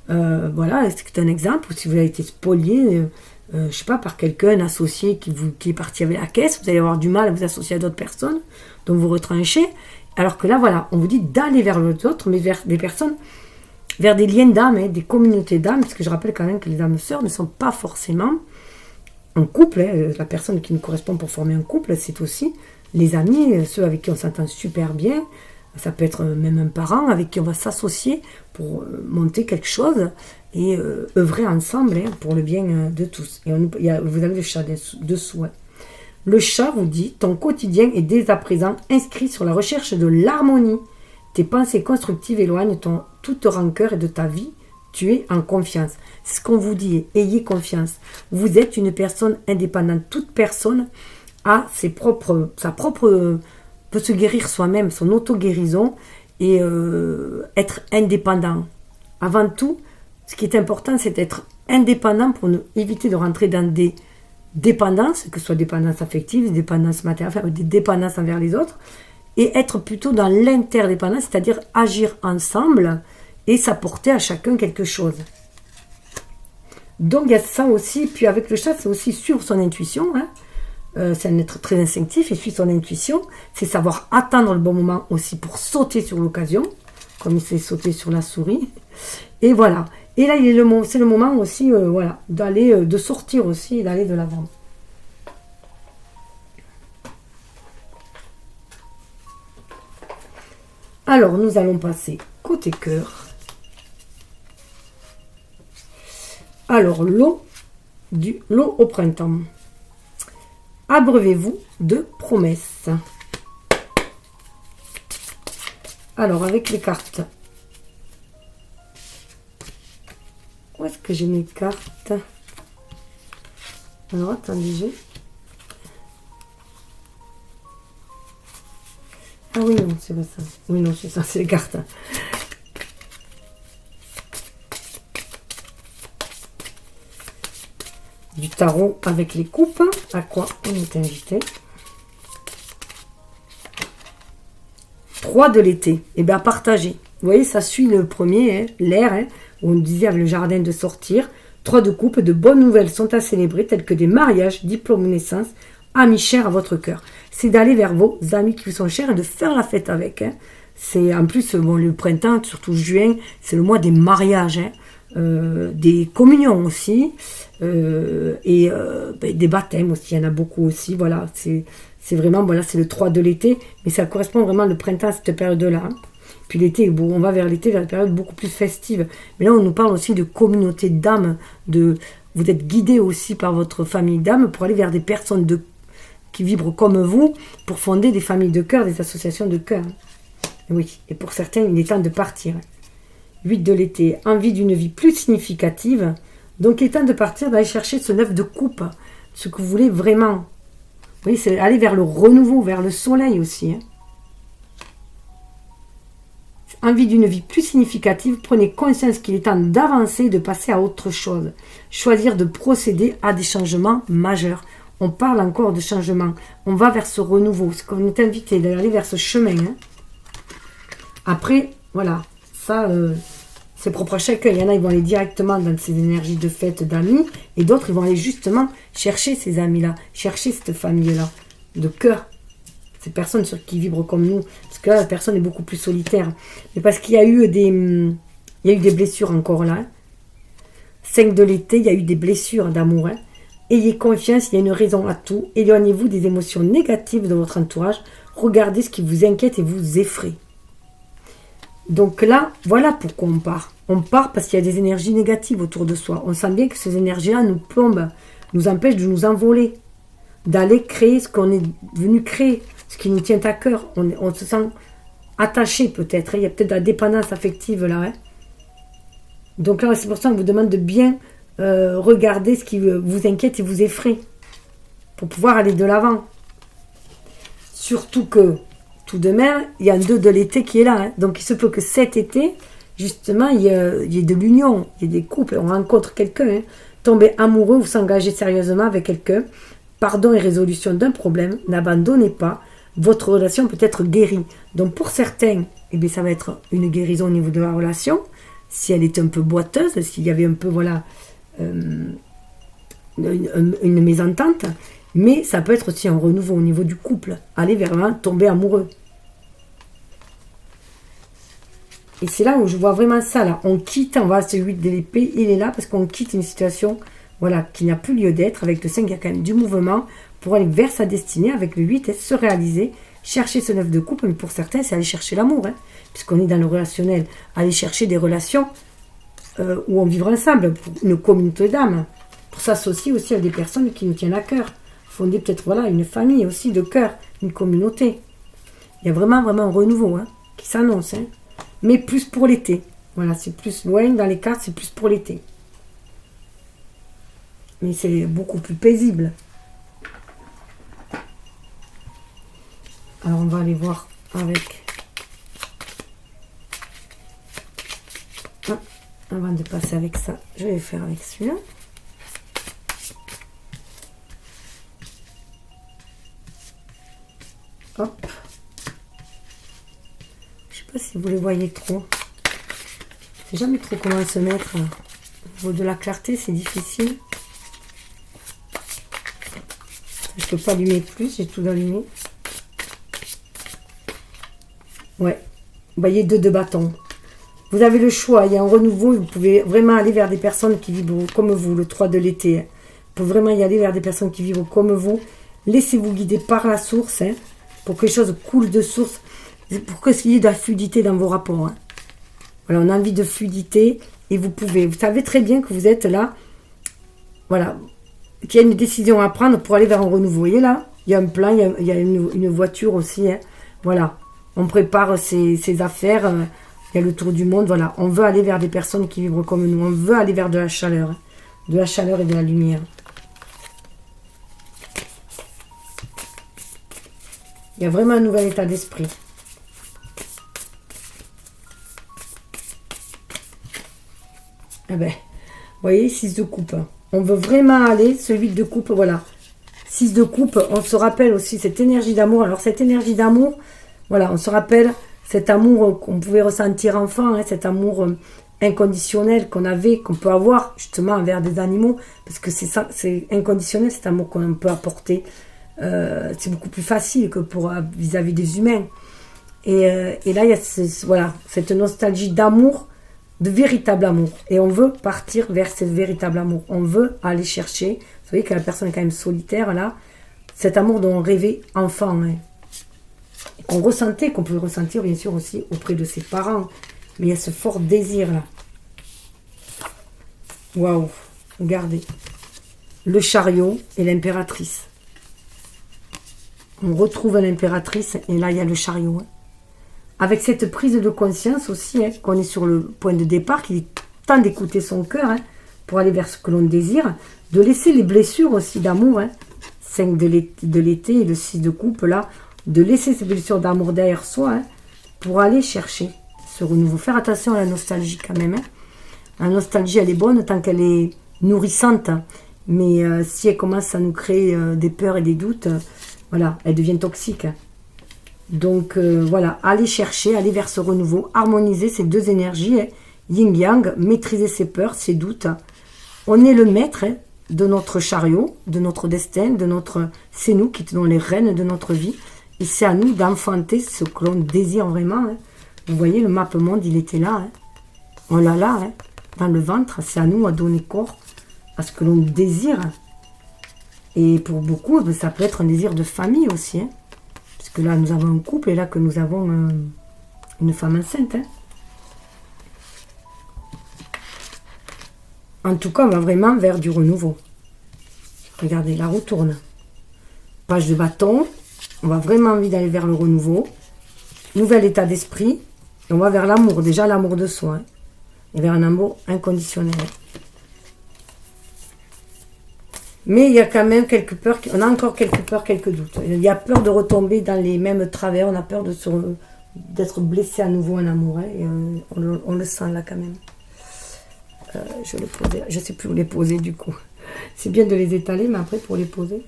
Voilà, c'est un exemple. Ou si vous avez été spolié, je sais pas, par quelqu'un, un associé qui est parti avec la caisse, vous allez avoir du mal à vous associer à d'autres personnes, donc vous retranchez. Alors que là, voilà, on vous dit d'aller vers les autres, mais vers des personnes, vers des liens d'âme, hein, des communautés d'âme, parce que je rappelle quand même que les âmes sœurs ne sont pas forcément en couple. Hein. La personne qui nous correspond pour former un couple, c'est aussi les amis, ceux avec qui on s'entend super bien. Ça peut être même un parent avec qui on va s'associer pour monter quelque chose et œuvrer ensemble hein, pour le bien de tous. Et vous avez le chat dessous. Hein. Le chat vous dit, ton quotidien est dès à présent inscrit sur la recherche de l'harmonie. Tes pensées constructives éloignent toute rancœur et de ta vie. Tu es en confiance. C'est ce qu'on vous dit, ayez confiance. Vous êtes une personne indépendante. Toute personne a sa propre peut se guérir soi-même, son auto-guérison et être indépendant. Avant tout, ce qui est important, c'est d'être indépendant pour éviter de rentrer dans des dépendances, que ce soit dépendance affective, des dépendances matérielles, enfin, des dépendances envers les autres, et être plutôt dans l'interdépendance, c'est-à-dire agir ensemble et s'apporter à chacun quelque chose. Donc il y a ça aussi, puis avec le chat, c'est aussi suivre son intuition, hein. C'est un être très instinctif et suit son intuition. C'est savoir attendre le bon moment aussi pour sauter sur l'occasion, comme il s'est sauté sur la souris. Et voilà. Et là, c'est le moment aussi, voilà, de sortir aussi et d'aller de l'avant. Alors, nous allons passer côté cœur. Alors, l'eau au printemps. Abreuvez-vous de promesses. Alors, avec les cartes. Où est-ce que j'ai mes cartes? Alors, attendez, j'ai... Ah oui, non, c'est pas ça. Oui, non, c'est ça, c'est les cartes. Du tarot avec les coupes. À quoi on est invité? 3 de l'été. Et bien, à partager. Vous voyez, ça suit le premier, hein, l'air, hein, où on disait avec le jardin de sortir. 3 de coupe, de bonnes nouvelles sont à célébrer, telles que des mariages, diplômes ou naissances, amis chers à votre cœur. C'est d'aller vers vos amis qui vous sont chers et de faire la fête avec. Hein. C'est en plus, bon, le printemps, surtout juin, c'est le mois des mariages, hein, des communions aussi, et des baptêmes aussi, il y en a beaucoup aussi. Voilà, c'est vraiment, voilà, c'est le 3 de l'été, mais ça correspond vraiment le printemps à cette période-là. Hein. Puis l'été, bon, on va vers l'été, vers une période beaucoup plus festive. Mais là, on nous parle aussi de communauté d'âmes, vous êtes guidés aussi par votre famille d'âmes pour aller vers des personnes qui vibrent comme vous, pour fonder des familles de cœur, des associations de cœur. Oui, et pour certains, il est temps de partir. 8 de l'été, envie d'une vie plus significative. Donc, il est temps de partir, d'aller chercher ce 9 de coupe, ce que vous voulez vraiment. Oui, c'est aller vers le renouveau, vers le soleil aussi. Hein. Envie d'une vie plus significative, prenez conscience qu'il est temps d'avancer, de passer à autre chose. Choisir de procéder à des changements majeurs. On parle encore de changement. On va vers ce renouveau. C'est qu'on est invité d'aller vers ce chemin. Hein. Après, voilà, ça, c'est propre à chacun. Il y en a, ils vont aller directement dans ces énergies de fête, d'amis, et d'autres, ils vont aller justement chercher ces amis-là, chercher cette famille-là, de cœur. Ces personnes qui vibrent comme nous. Parce que là, la personne est beaucoup plus solitaire. Mais parce qu'il y a eu des blessures encore là. 5 de l'été, il y a eu des blessures d'amour. Hein. Ayez confiance, il y a une raison à tout. Éloignez-vous des émotions négatives de votre entourage. Regardez ce qui vous inquiète et vous effraie. Donc là, voilà pourquoi on part. On part parce qu'il y a des énergies négatives autour de soi. On sent bien que ces énergies-là nous plombent, nous empêchent de nous envoler, d'aller créer ce qu'on est venu créer, ce qui nous tient à cœur. On se sent attaché peut-être. Il y a peut-être de la dépendance affective là. Hein. Donc là, c'est pour ça qu'on vous demande de bien regarder ce qui vous inquiète et vous effraie pour pouvoir aller de l'avant. Surtout que tout de même, il y a un 2 de l'été qui est là. Hein. Donc, il se peut que cet été, justement, il y ait de l'union, il y ait des couples, on rencontre quelqu'un. Hein. Tomber amoureux ou s'engager sérieusement avec quelqu'un. Pardon et résolution d'un problème. N'abandonnez pas. Votre relation peut être guérie. Donc, pour certains, eh bien, ça va être une guérison au niveau de la relation. Si elle est un peu boiteuse, s'il y avait un peu, voilà, une mésentente. Mais ça peut être aussi un renouveau au niveau du couple. Aller vers un tomber amoureux. Et c'est là où je vois vraiment ça. Là. On quitte, on va à ce 8 de l'épée. Il est là parce qu'on quitte une situation voilà, qui n'a plus lieu d'être. Avec le 5, il y a quand même du mouvement pour aller vers sa destinée. Avec le 8, se réaliser. Chercher ce 9 de coupe. Mais pour certains, c'est aller chercher l'amour. Hein, puisqu'on est dans le relationnel. Aller chercher des relations où on vivra ensemble. Pour une communauté d'âmes. Pour s'associer aussi à des personnes qui nous tiennent à cœur. Fonder peut-être voilà, une famille aussi de cœur. Une communauté. Il y a vraiment un renouveau hein, qui s'annonce. Hein. Mais plus pour l'été. Voilà, c'est plus loin dans les cartes, c'est plus pour l'été. Mais c'est beaucoup plus paisible. Alors, on va aller voir avec... Ah, avant de passer avec ça, je vais faire avec celui-là. Hop. Je ne sais pas si vous les voyez trop. Je ne sais jamais trop comment se mettre. Au niveau de la clarté, c'est difficile. Je ne peux pas allumer plus, j'ai tout allumé. Ouais. Vous voyez 2 de bâton. Vous avez le choix, il y a un renouveau. Vous pouvez vraiment aller vers des personnes qui vibrent comme vous, le 3 de l'été. Vous pouvez vraiment y aller vers des personnes qui vibrent comme vous. Laissez-vous guider par la source, hein, pour que les choses coulent de source. Pour qu'il y ait de la fluidité dans vos rapports. Hein. Voilà, on a envie de fluidité et vous savez très bien que vous êtes là, voilà, qu'il y a une décision à prendre pour aller vers un renouveau. Vous voyez là, il y a un plan, il y a une voiture aussi, hein. Voilà, on prépare ses affaires, il y a le tour du monde, voilà, on veut aller vers des personnes qui vivent comme nous, on veut aller vers de la chaleur, hein. De la chaleur et de la lumière. Il y a vraiment un nouvel état d'esprit. Ah ben, vous voyez, 6 de coupe. On veut vraiment aller, ce 8 de coupe, voilà. 6 de coupe, on se rappelle aussi cette énergie d'amour. Alors cette énergie d'amour, voilà, on se rappelle cet amour qu'on pouvait ressentir enfant, hein, cet amour inconditionnel qu'on avait, qu'on peut avoir justement envers des animaux, parce que c'est inconditionnel cet amour qu'on peut apporter. C'est beaucoup plus facile que pour vis-à-vis des humains. Et là, il y a voilà, cette nostalgie d'amour, de véritable amour. Et on veut partir vers ce véritable amour. On veut aller chercher. Vous voyez que la personne est quand même solitaire, là. Cet amour dont on rêvait enfant. Hein. Qu'on ressentait, qu'on pouvait ressentir, bien sûr, aussi auprès de ses parents. Mais il y a ce fort désir, là. Waouh. Regardez. Le chariot et l'impératrice. On retrouve l'impératrice et là, il y a le chariot. Hein. Avec cette prise de conscience aussi, hein, qu'on est sur le point de départ, qu'il est temps d'écouter son cœur hein, pour aller vers ce que l'on désire, de laisser les blessures aussi d'amour, hein, 5 de l'été et le 6 de coupe, là, de laisser ces blessures d'amour derrière soi hein, pour aller chercher ce renouveau. Faire attention à la nostalgie quand même. Hein. La nostalgie, elle est bonne tant qu'elle est nourrissante, hein, mais si elle commence à nous créer des peurs et des doutes, voilà, elle devient toxique. Hein. Donc voilà, aller chercher, aller vers ce renouveau, harmoniser ces deux énergies, hein, yin-yang, maîtriser ses peurs, ses doutes. On est le maître hein, de notre chariot, de notre destin, c'est nous qui tenons les rênes de notre vie. Et c'est à nous d'enfanter ce que l'on désire vraiment. Hein. Vous voyez, le map monde, il était là. Hein. On l'a là, hein, dans le ventre. C'est à nous à donner corps à ce que l'on désire. Et pour beaucoup, ça peut être un désir de famille aussi. Hein. Parce que là, nous avons un couple et là que nous avons une femme enceinte. Hein. En tout cas, on va vraiment vers du renouveau. Regardez, la roue tourne. Page de bâton. On a vraiment envie d'aller vers le renouveau. Nouvel état d'esprit. Et on va vers l'amour. Déjà, l'amour de soi. Hein. Et vers un amour inconditionnel. Mais il y a quand même quelques peurs, on a encore quelques peurs, quelques doutes. Il y a peur de retomber dans les mêmes travers, on a peur d'être blessé à nouveau en amour. Hein, et on le sent là quand même. Je ne sais plus où les poser du coup. C'est bien de les étaler, mais après pour les poser.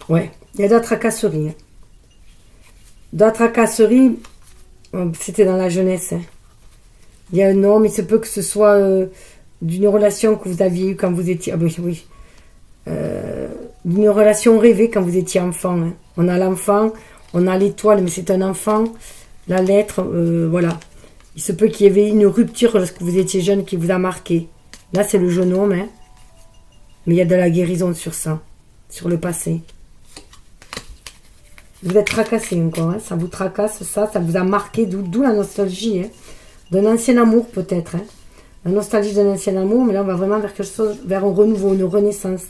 Ouais. Il y a de la tracasserie. Hein. De la tracasserie, c'était dans la jeunesse. Hein. Il y a un homme, il se peut que ce soit d'une relation que vous aviez eue quand vous étiez... Ah oui, oui. D'une relation rêvée quand vous étiez enfant. Hein. On a l'enfant, on a l'étoile, mais c'est un enfant. La lettre, voilà. Il se peut qu'il y ait une rupture lorsque vous étiez jeune qui vous a marqué. Là, c'est le jeune homme. Hein. Mais il y a de la guérison sur ça, sur le passé. Vous êtes tracassé encore, hein. Ça vous tracasse, ça vous a marqué, d'où la nostalgie, hein. D'un ancien amour peut-être. Hein. La nostalgie d'un ancien amour, mais là on va vraiment vers quelque chose, vers un renouveau, une renaissance.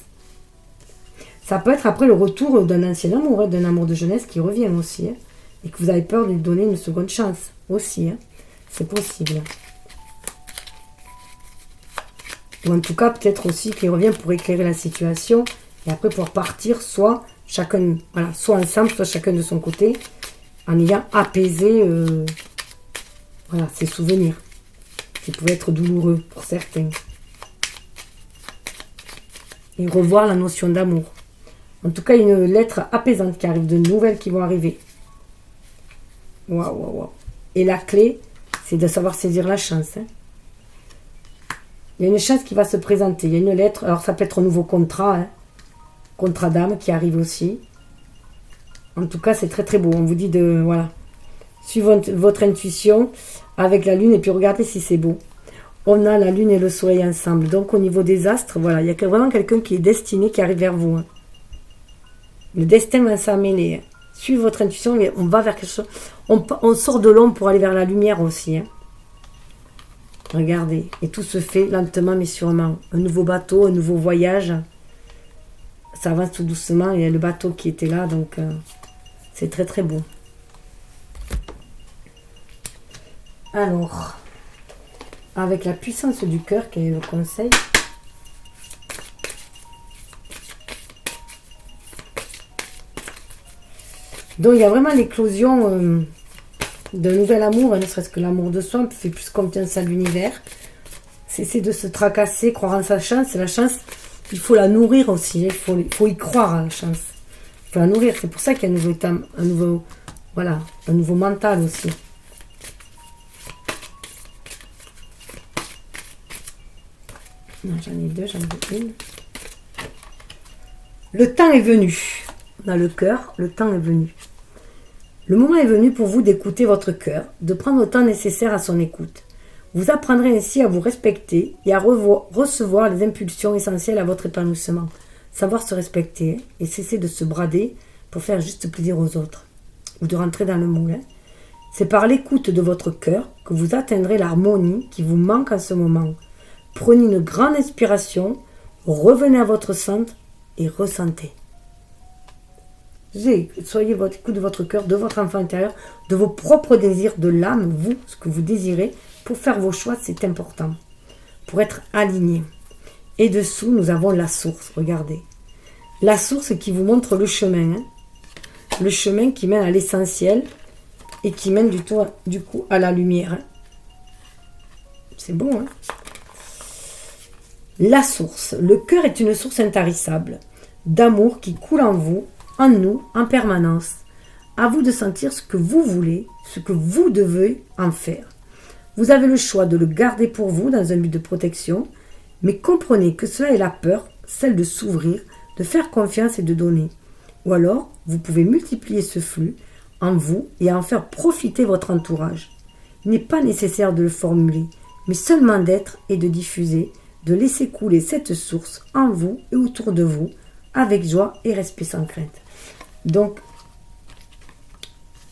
Ça peut être après le retour d'un ancien amour, hein, d'un amour de jeunesse qui revient aussi, hein, et que vous avez peur de lui donner une seconde chance aussi. Hein. C'est possible. Ou en tout cas peut-être aussi qu'il revient pour éclairer la situation, et après pour partir, soit... Chacun, voilà, soit ensemble, soit chacun de son côté, en ayant apaisé voilà, ses souvenirs, qui pouvaient être douloureux pour certains. Et revoir la notion d'amour. En tout cas, une lettre apaisante qui arrive, de nouvelles qui vont arriver. Waouh, waouh, waouh. Et la clé, c'est de savoir saisir la chance. Hein. Il y a une chance qui va se présenter. Il y a une lettre, alors ça peut être un nouveau contrat, hein. Contrat d'âme qui arrive aussi. En tout cas, c'est très très beau. On vous dit de... Voilà. Suivez votre intuition avec la lune et puis regardez si c'est beau. On a la lune et le soleil ensemble. Donc au niveau des astres, voilà. Il y a vraiment quelqu'un qui est destiné, qui arrive vers vous. Hein. Le destin va s'amener. Hein. Suivez votre intuition et on va vers quelque chose. On sort de l'ombre pour aller vers la lumière aussi. Hein. Regardez. Et tout se fait lentement mais sûrement. Un nouveau bateau, un nouveau voyage. Ça avance tout doucement, il y a le bateau qui était là, donc c'est très très beau. Alors, avec la puissance du cœur, qui est le conseil, Donc il y a vraiment l'éclosion d'un nouvel amour, ne serait-ce que l'amour de soi, on fait plus confiance à l'univers. Cesser de se tracasser, croire en sa chance. La chance, il faut la nourrir aussi, il faut y croire à la chance. Il faut la nourrir, c'est pour ça qu'il y a un nouveau mental aussi. Non, j'en ai deux, j'en ai une. Le temps est venu. On a le cœur, le temps est venu. Le moment est venu pour vous d'écouter votre cœur, de prendre le temps nécessaire à son écoute. Vous apprendrez ainsi à vous respecter et à recevoir les impulsions essentielles à votre épanouissement. Savoir se respecter et cesser de se brader pour faire juste plaisir aux autres. Ou de rentrer dans le moule. C'est par l'écoute de votre cœur que vous atteindrez l'harmonie qui vous manque en ce moment. Prenez une grande inspiration, revenez à votre centre et ressentez. Soyez votre écoute de votre cœur, de votre enfant intérieur, de vos propres désirs, de l'âme, vous, ce que vous désirez. Pour faire vos choix, c'est important. Pour être aligné. Et dessous, nous avons la source, regardez. La source qui vous montre le chemin. Le chemin qui mène à l'essentiel et qui mène du coup à la lumière. C'est bon, hein? La source. Le cœur est une source intarissable d'amour qui coule en vous, en nous, en permanence. À vous de sentir ce que vous voulez, ce que vous devez en faire. Vous avez le choix de le garder pour vous dans un but de protection, mais comprenez que cela est la peur, celle de s'ouvrir, de faire confiance et de donner. Ou alors, vous pouvez multiplier ce flux en vous et en faire profiter votre entourage. Il n'est pas nécessaire de le formuler, mais seulement d'être et de diffuser, de laisser couler cette source en vous et autour de vous, avec joie et respect sans crainte. Donc,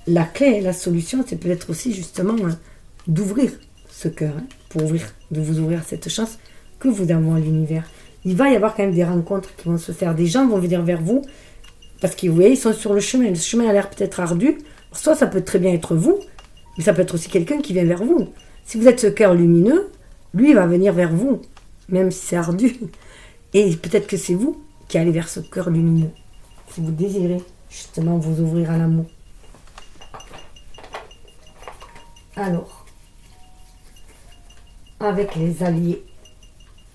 la clé, la solution, c'est peut-être aussi justement d'ouvrir ce cœur, de vous ouvrir à cette chance que vous avez à l'univers. Il va y avoir quand même des rencontres qui vont se faire. Des gens vont venir vers vous parce que vous voyez, ils sont sur le chemin. Le chemin a l'air peut-être ardu. Soit ça peut très bien être vous, mais ça peut être aussi quelqu'un qui vient vers vous. Si vous êtes ce cœur lumineux, lui, il va venir vers vous, même si c'est ardu. Et peut-être que c'est vous qui allez vers ce cœur lumineux. Si vous désirez justement vous ouvrir à l'amour. Alors, avec les alliés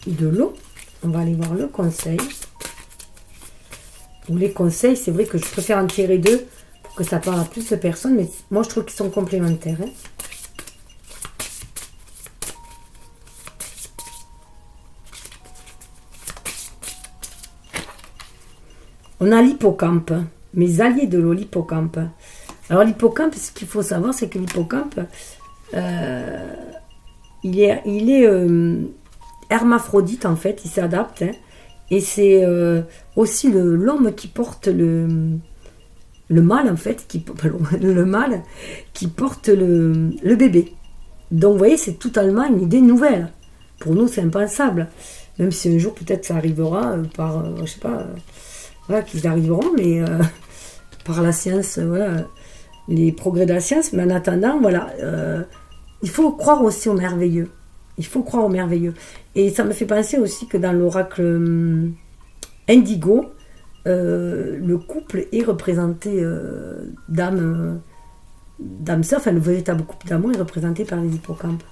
de l'eau, on va aller voir le conseil. Ou les conseils, c'est vrai que je préfère en tirer deux pour que ça parle à plus de personnes, mais moi je trouve qu'ils sont complémentaires. On a l'hippocampe, mes alliés de l'eau, l'hippocampe. Alors l'hippocampe, ce qu'il faut savoir, c'est que l'hippocampe, il est hermaphrodite en fait, il s'adapte. Et c'est aussi l'homme qui porte le mâle en fait, le mâle qui porte le bébé. Donc vous voyez, c'est totalement une idée nouvelle. Pour nous, c'est impensable. Même si un jour peut-être ça arrivera par, je sais pas, voilà, qu'ils arriveront, mais par la science, voilà, les progrès de la science. Mais en attendant, voilà, il faut croire aussi au merveilleux. Il faut croire au merveilleux. Et ça me fait penser aussi que dans l'oracle Indigo, le couple est représenté d'âme sœur, enfin le véritable couple d'amour est représenté par les hippocampes.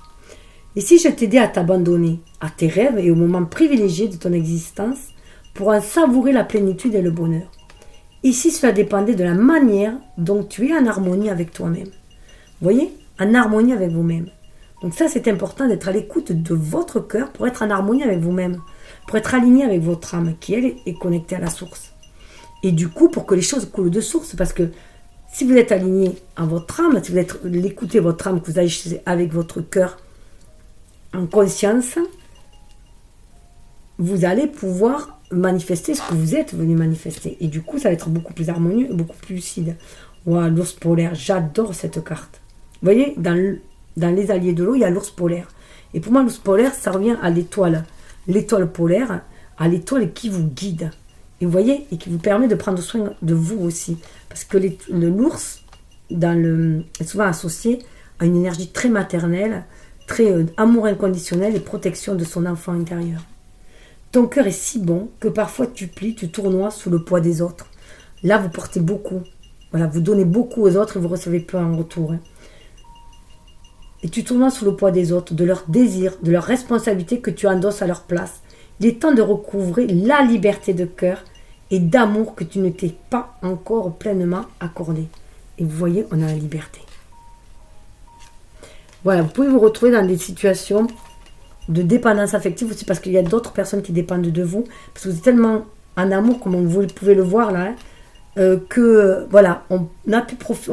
Et si je t'aidais à t'abandonner à tes rêves et au moment privilégié de ton existence pour en savourer la plénitude et le bonheur. Ici, cela dépendait de la manière dont tu es en harmonie avec toi-même. Vous voyez, en harmonie avec vous-même. Donc ça, c'est important d'être à l'écoute de votre cœur pour être en harmonie avec vous-même, pour être aligné avec votre âme qui, elle, est connectée à la source. Et du coup, pour que les choses coulent de source, parce que si vous êtes aligné à votre âme, si vous êtes l'écoutez votre âme, que vous agissez avec votre cœur en conscience, vous allez pouvoir manifester ce que vous êtes venu manifester. Et du coup, ça va être beaucoup plus harmonieux et beaucoup plus lucide. Wow, l'ours polaire, j'adore cette carte. Vous voyez, dans les alliés de l'eau, il y a l'ours polaire. Et pour moi, l'ours polaire, ça revient à l'étoile. L'étoile polaire, à l'étoile qui vous guide. Et vous voyez, et qui vous permet de prendre soin de vous aussi. Parce que l'ours est souvent associé à une énergie très maternelle, très amour inconditionnel et protection de son enfant intérieur. Ton cœur est si bon que parfois tu plies, tu tournoies sous le poids des autres. Là, vous portez beaucoup. Voilà, vous donnez beaucoup aux autres et vous recevez peu en retour. Hein. Et tu tournes sous le poids des autres, de leurs désirs, de leurs responsabilités que tu endosses à leur place. Il est temps de recouvrer la liberté de cœur et d'amour que tu ne t'es pas encore pleinement accordé. Et vous voyez, on a la liberté. Voilà, vous pouvez vous retrouver dans des situations de dépendance affective aussi parce qu'il y a d'autres personnes qui dépendent de vous. Parce que vous êtes tellement en amour, comme vous pouvez le voir là, que voilà, on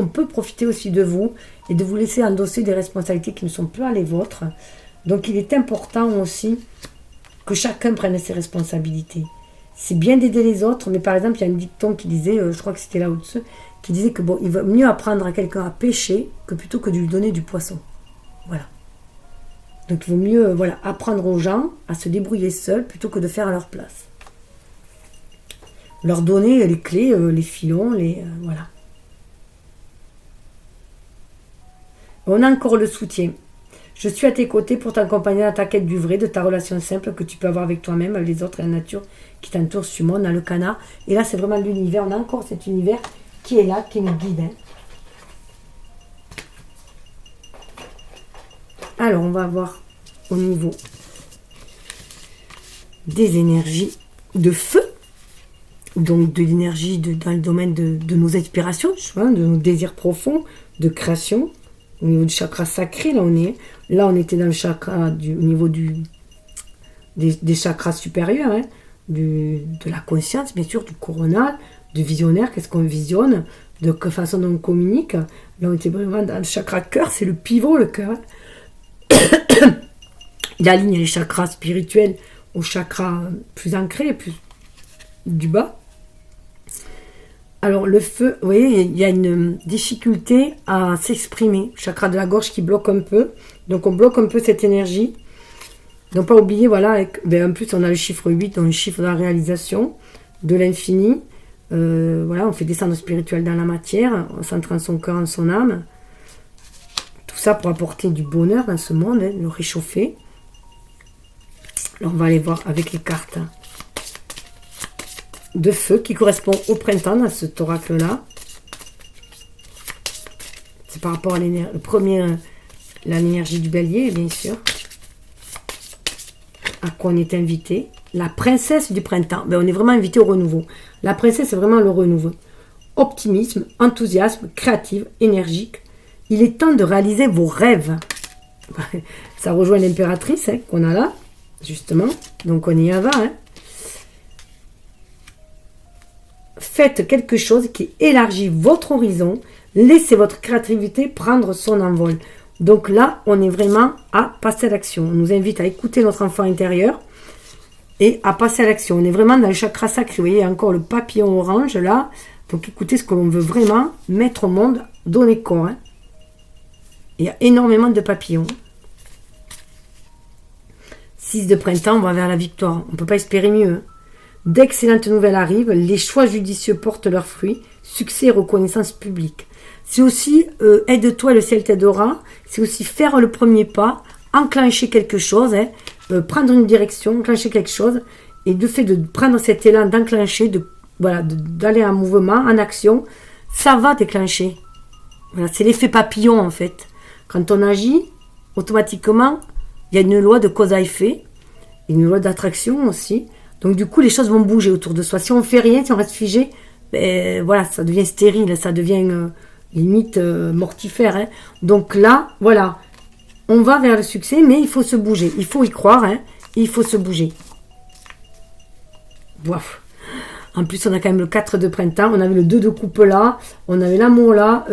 peut profiter aussi de vous et de vous laisser endosser des responsabilités qui ne sont plus les vôtres. Donc il est important aussi que chacun prenne ses responsabilités. C'est bien d'aider les autres, mais par exemple, il y a un dicton qui disait, je crois que c'était là au-dessus, qui disait que bon, il vaut mieux apprendre à quelqu'un à pêcher que plutôt que de lui donner du poisson. Voilà. Donc il vaut mieux voilà, apprendre aux gens à se débrouiller seuls plutôt que de faire à leur place. Leur donner les clés, les filons, voilà. On a encore le soutien. Je suis à tes côtés pour t'accompagner dans ta quête du vrai, de ta relation simple que tu peux avoir avec toi-même, avec les autres et la nature qui t'entoure. Sur on a le canard. Et là, c'est vraiment l'univers. On a encore cet univers qui est là, qui nous guide. Hein. Alors, on va voir au niveau des énergies de feu. Donc, de l'énergie dans le domaine de nos inspirations, de nos désirs profonds, de création. Au niveau du chakra sacré, là on était dans le chakra au niveau des chakras supérieurs, hein, de la conscience, bien sûr, du coronal, du visionnaire, qu'est-ce qu'on visionne, de quelle façon on communique. Là on était vraiment dans le chakra cœur, c'est le pivot, le cœur. Il aligne les chakras spirituels aux chakras plus ancrés, plus du bas. Alors le feu, vous voyez, il y a une difficulté à s'exprimer. Chakra de la gorge qui bloque un peu. Donc on bloque un peu cette énergie. Donc pas oublier, voilà, en plus on a le chiffre 8, donc le chiffre de la réalisation, de l'infini. Voilà, on fait descendre le spirituel dans la matière, en centrant son cœur en son âme. Tout ça pour apporter du bonheur dans ce monde, hein, le réchauffer. Alors on va aller voir avec les cartes de feu qui correspond au printemps dans cet oracle-là. C'est par rapport à l'énergie du bélier, bien sûr. À quoi on est invité. La princesse du printemps. Ben, on est vraiment invité au renouveau. La princesse, c'est vraiment le renouveau. Optimisme, enthousiasme, créative, énergique. Il est temps de réaliser vos rêves. Ça rejoint l'impératrice hein, qu'on a là, justement. Donc on y va, hein. Faites quelque chose qui élargit votre horizon. Laissez votre créativité prendre son envol. Donc là, on est vraiment à passer à l'action. On nous invite à écouter notre enfant intérieur et à passer à l'action. On est vraiment dans le chakra sacré. Vous voyez, il y a encore le papillon orange là. Donc écoutez ce que l'on veut vraiment mettre au monde, donner corps. Hein. Il y a énormément de papillons. 6 de printemps, on va vers la victoire. On ne peut pas espérer mieux. Hein. D'excellentes nouvelles arrivent, les choix judicieux portent leurs fruits, succès et reconnaissance publique. C'est aussi aide-toi, le ciel t'aidera, c'est aussi faire le premier pas, enclencher quelque chose, hein, prendre une direction, enclencher quelque chose, et de fait de prendre cet élan d'enclencher, d'aller en mouvement, en action, ça va déclencher. Voilà, c'est l'effet papillon en fait. Quand on agit, automatiquement, il y a une loi de cause à effet, une loi d'attraction aussi. Donc du coup, les choses vont bouger autour de soi. Si on ne fait rien, si on reste figé, ben, voilà, ça devient stérile, ça devient limite mortifère. Hein. Donc là, voilà, on va vers le succès, mais il faut se bouger. Il faut y croire, hein, il faut se bouger. Bouf. En plus, on a quand même le 4 de printemps, on avait le 2 de coupe là, on avait l'amour là,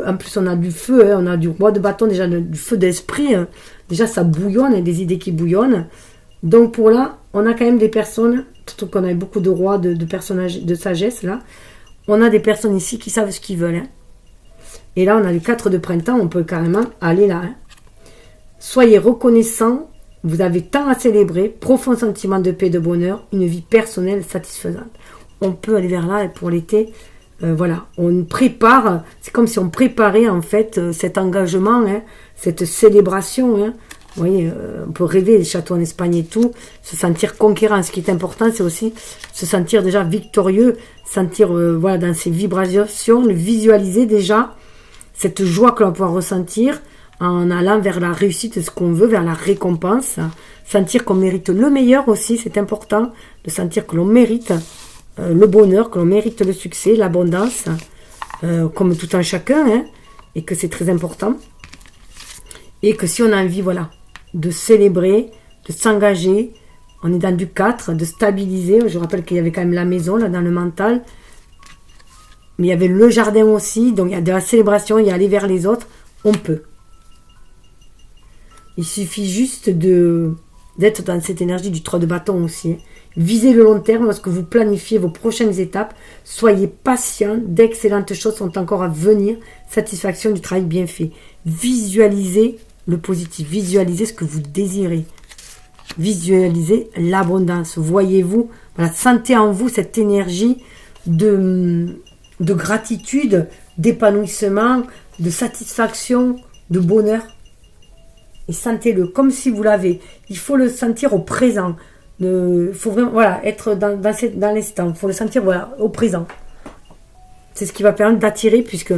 en plus on a du feu, hein, on a du roi de bâton, déjà du feu d'esprit, hein. Déjà ça bouillonne, hein, des idées qui bouillonnent. Donc pour là, on a quand même des personnes, surtout qu'on a beaucoup de rois, de personnages de sagesse là, on a des personnes ici qui savent ce qu'ils veulent. Hein. Et là, on a le 4 de printemps, on peut carrément aller là. Hein. Soyez reconnaissants, vous avez tant à célébrer, profond sentiment de paix et de bonheur, une vie personnelle satisfaisante. On peut aller vers là et pour l'été, voilà, on prépare, c'est comme si on préparait en fait cet engagement, hein, cette célébration, hein, Vous voyez, on peut rêver des châteaux en Espagne et tout, se sentir conquérant. Ce qui est important, c'est aussi se sentir déjà victorieux, sentir voilà, dans ses vibrations, le visualiser déjà, cette joie que l'on peut ressentir en allant vers la réussite de ce qu'on veut, vers la récompense. Sentir qu'on mérite le meilleur aussi, c'est important de sentir que l'on mérite le bonheur, que l'on mérite le succès, l'abondance, comme tout un chacun, hein, et que c'est très important. Et que si on a envie, voilà, de célébrer, de s'engager, on est dans du 4, de stabiliser. Je rappelle qu'il y avait quand même la maison, là, dans le mental. Mais il y avait le jardin aussi, donc il y a de la célébration, il y a aller vers les autres. On peut. Il suffit juste d'être dans cette énergie du 3 de bâton aussi. Visez le long terme lorsque vous planifiez vos prochaines étapes. Soyez patient, d'excellentes choses sont encore à venir. Satisfaction du travail bien fait. Visualisez le positif, visualisez ce que vous désirez. Visualisez l'abondance. Voyez-vous, voilà, sentez en vous cette énergie de gratitude, d'épanouissement, de satisfaction, de bonheur. Et sentez-le comme si vous l'avez. Il faut le sentir au présent. Il faut vraiment voilà, être dans l'instant. Il faut le sentir voilà, au présent. C'est ce qui va permettre d'attirer, puisque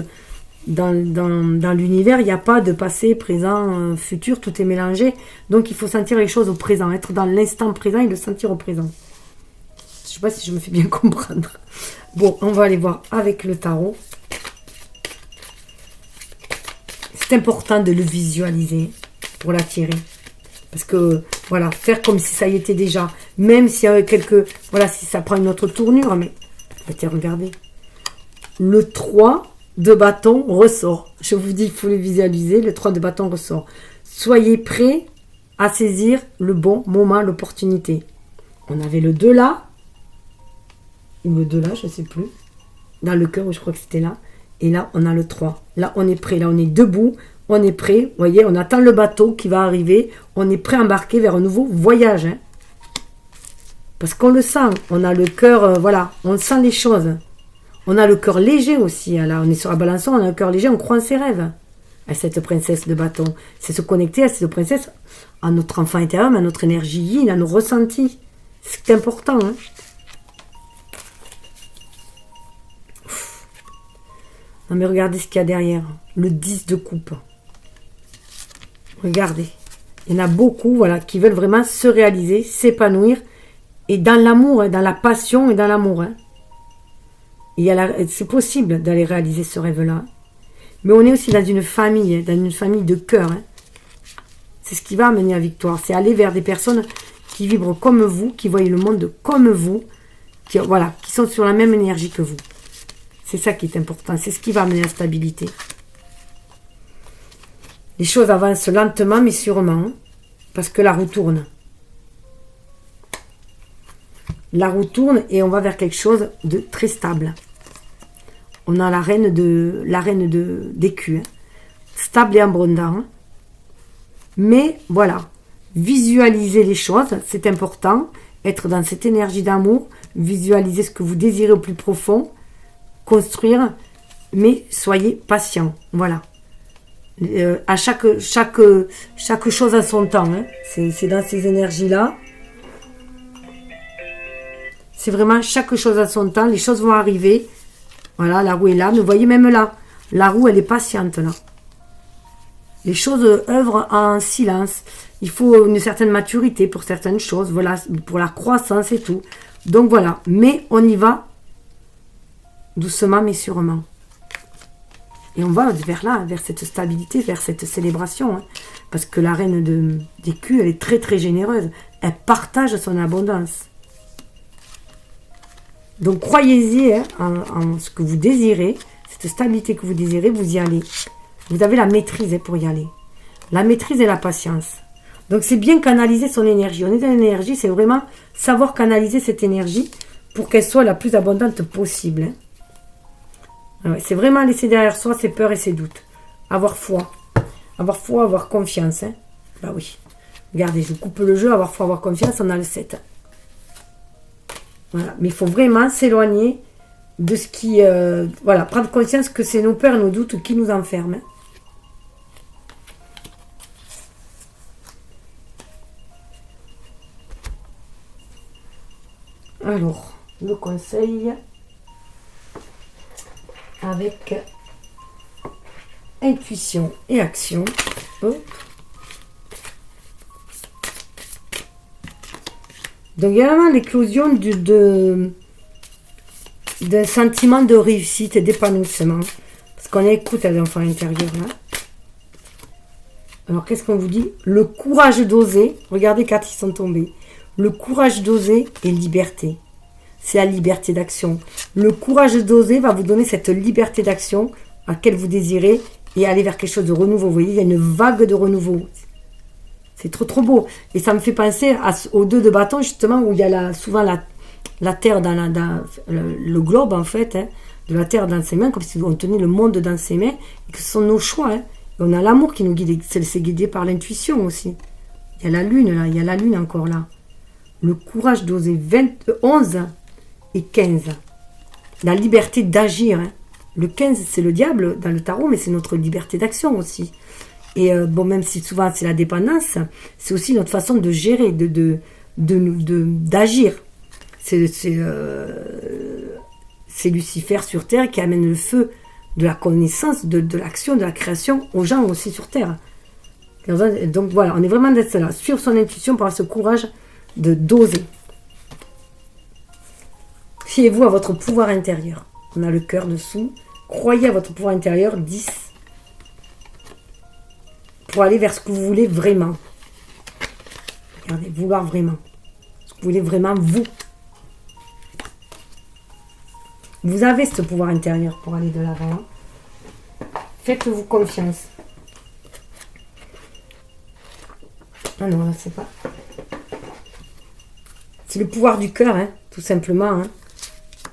dans l'univers, il n'y a pas de passé, présent, futur, tout est mélangé. Donc il faut sentir les choses au présent, être dans l'instant présent et le sentir au présent. Je ne sais pas si je me fais bien comprendre. Bon, on va aller voir avec le tarot. C'est important de le visualiser pour l'attirer. Parce que, voilà, faire comme si ça y était déjà. Même s'il y a quelques... Voilà, si ça prend une autre tournure, mais... Regardez. Le 3 de bâton ressort. Je vous dis, il faut le visualiser. Le 3 de bâton ressort. Soyez prêts à saisir le bon moment, l'opportunité. On avait le 2 là. Ou le 2 là, je ne sais plus. Dans le cœur, je crois que c'était là. Et là, on a le 3. Là, on est prêt. Là, on est debout. On est prêt. Vous voyez, on attend le bateau qui va arriver. On est prêt à embarquer vers un nouveau voyage. Hein. Parce qu'on le sent. On a le cœur, voilà. On sent les choses. On a le cœur léger aussi. Là, on est sur la balançon. On a le cœur léger. On croit en ses rêves. À cette princesse de bâton. C'est se connecter à cette princesse, à notre enfant intérieur, à notre énergie yin, à nos ressentis. C'est important. Hein. Non mais regardez ce qu'il y a derrière. Le 10 de coupe. Regardez. Il y en a beaucoup voilà, qui veulent vraiment se réaliser, s'épanouir. Et dans l'amour, hein, dans la passion et dans l'amour. Hein. C'est possible d'aller réaliser ce rêve-là. Mais on est aussi dans une famille de cœur. Hein. C'est ce qui va amener à la victoire. C'est aller vers des personnes qui vibrent comme vous, qui voient le monde comme vous, qui sont sur la même énergie que vous. C'est ça qui est important. C'est ce qui va amener la stabilité. Les choses avancent lentement mais sûrement. Parce que la roue tourne. La roue tourne et on va vers quelque chose de très stable. On a la reine d'écu. Hein. Stable et abondant. Mais voilà. Visualiser les choses, c'est important. Être dans cette énergie d'amour. Visualiser ce que vous désirez au plus profond. Construire, mais soyez patient. Voilà. À chaque chose à son temps. Hein. C'est dans ces énergies-là. C'est vraiment chaque chose à son temps. Les choses vont arriver. Voilà, la roue est là. Mais vous voyez, même là, la roue, elle est patiente, là. Les choses œuvrent en silence. Il faut une certaine maturité pour certaines choses. Voilà, pour la croissance et tout. Donc voilà. Mais on y va doucement mais sûrement. Et on va vers là, vers cette stabilité, vers cette célébration. Hein. Parce que la reine d'écu, elle est très très généreuse. Elle partage son abondance. Donc croyez-y hein, en ce que vous désirez, cette stabilité que vous désirez, vous y allez. Vous avez la maîtrise hein, pour y aller. La maîtrise et la patience. Donc c'est bien canaliser son énergie. On est dans l'énergie, c'est vraiment savoir canaliser cette énergie pour qu'elle soit la plus abondante possible. Hein. C'est vraiment laisser derrière soi ses peurs et ses doutes. Avoir foi. Avoir foi, avoir confiance. Hein. Bah oui. Regardez, je coupe le jeu. Avoir foi, avoir confiance, on a le 7. Voilà. Mais il faut vraiment s'éloigner de ce qui... voilà, prendre conscience que c'est nos peurs et nos doutes qui nous enferment. Hein. Alors, le conseil avec intuition et action. Hop. Donc, il y a vraiment l'éclosion d'un sentiment de réussite et d'épanouissement. Parce qu'on écoute à l'enfant intérieur là. Alors, qu'est-ce qu'on vous dit? Le courage d'oser. Regardez quand ils sont tombés. Le courage d'oser et liberté. C'est la liberté d'action. Le courage d'oser va vous donner cette liberté d'action à laquelle vous désirez et aller vers quelque chose de renouveau. Vous voyez, il y a une vague de renouveau. C'est trop trop beau. Et ça me fait penser aux 2 de bâton, justement, où il y a souvent la terre dans le globe, en fait, hein, de la terre dans ses mains, comme si on tenait le monde dans ses mains, et que ce sont nos choix. Hein. Et on a l'amour qui nous guide, c'est guidé par l'intuition aussi. Il y a la lune, là, il y a la lune encore là. Le courage d'oser 11 et 15. La liberté d'agir. Hein. Le 15, c'est le diable dans le tarot, mais c'est notre liberté d'action aussi. Et bon, même si souvent c'est la dépendance, c'est aussi notre façon de gérer, d'agir. C'est Lucifer sur Terre qui amène le feu de la connaissance, de l'action, de la création aux gens aussi sur Terre. Donc voilà, on est vraiment d'être là. Suivre son intuition pour avoir ce courage d'oser. Fiez-vous à votre pouvoir intérieur. On a le cœur dessous. Croyez à votre pouvoir intérieur, 10. Pour aller vers ce que vous voulez vraiment. Regardez, vouloir vraiment. Ce que vous voulez vraiment, vous. Vous avez ce pouvoir intérieur pour aller de l'avant. Faites-vous confiance. Ah non, là, c'est pas... C'est le pouvoir du cœur, hein, tout simplement. Hein.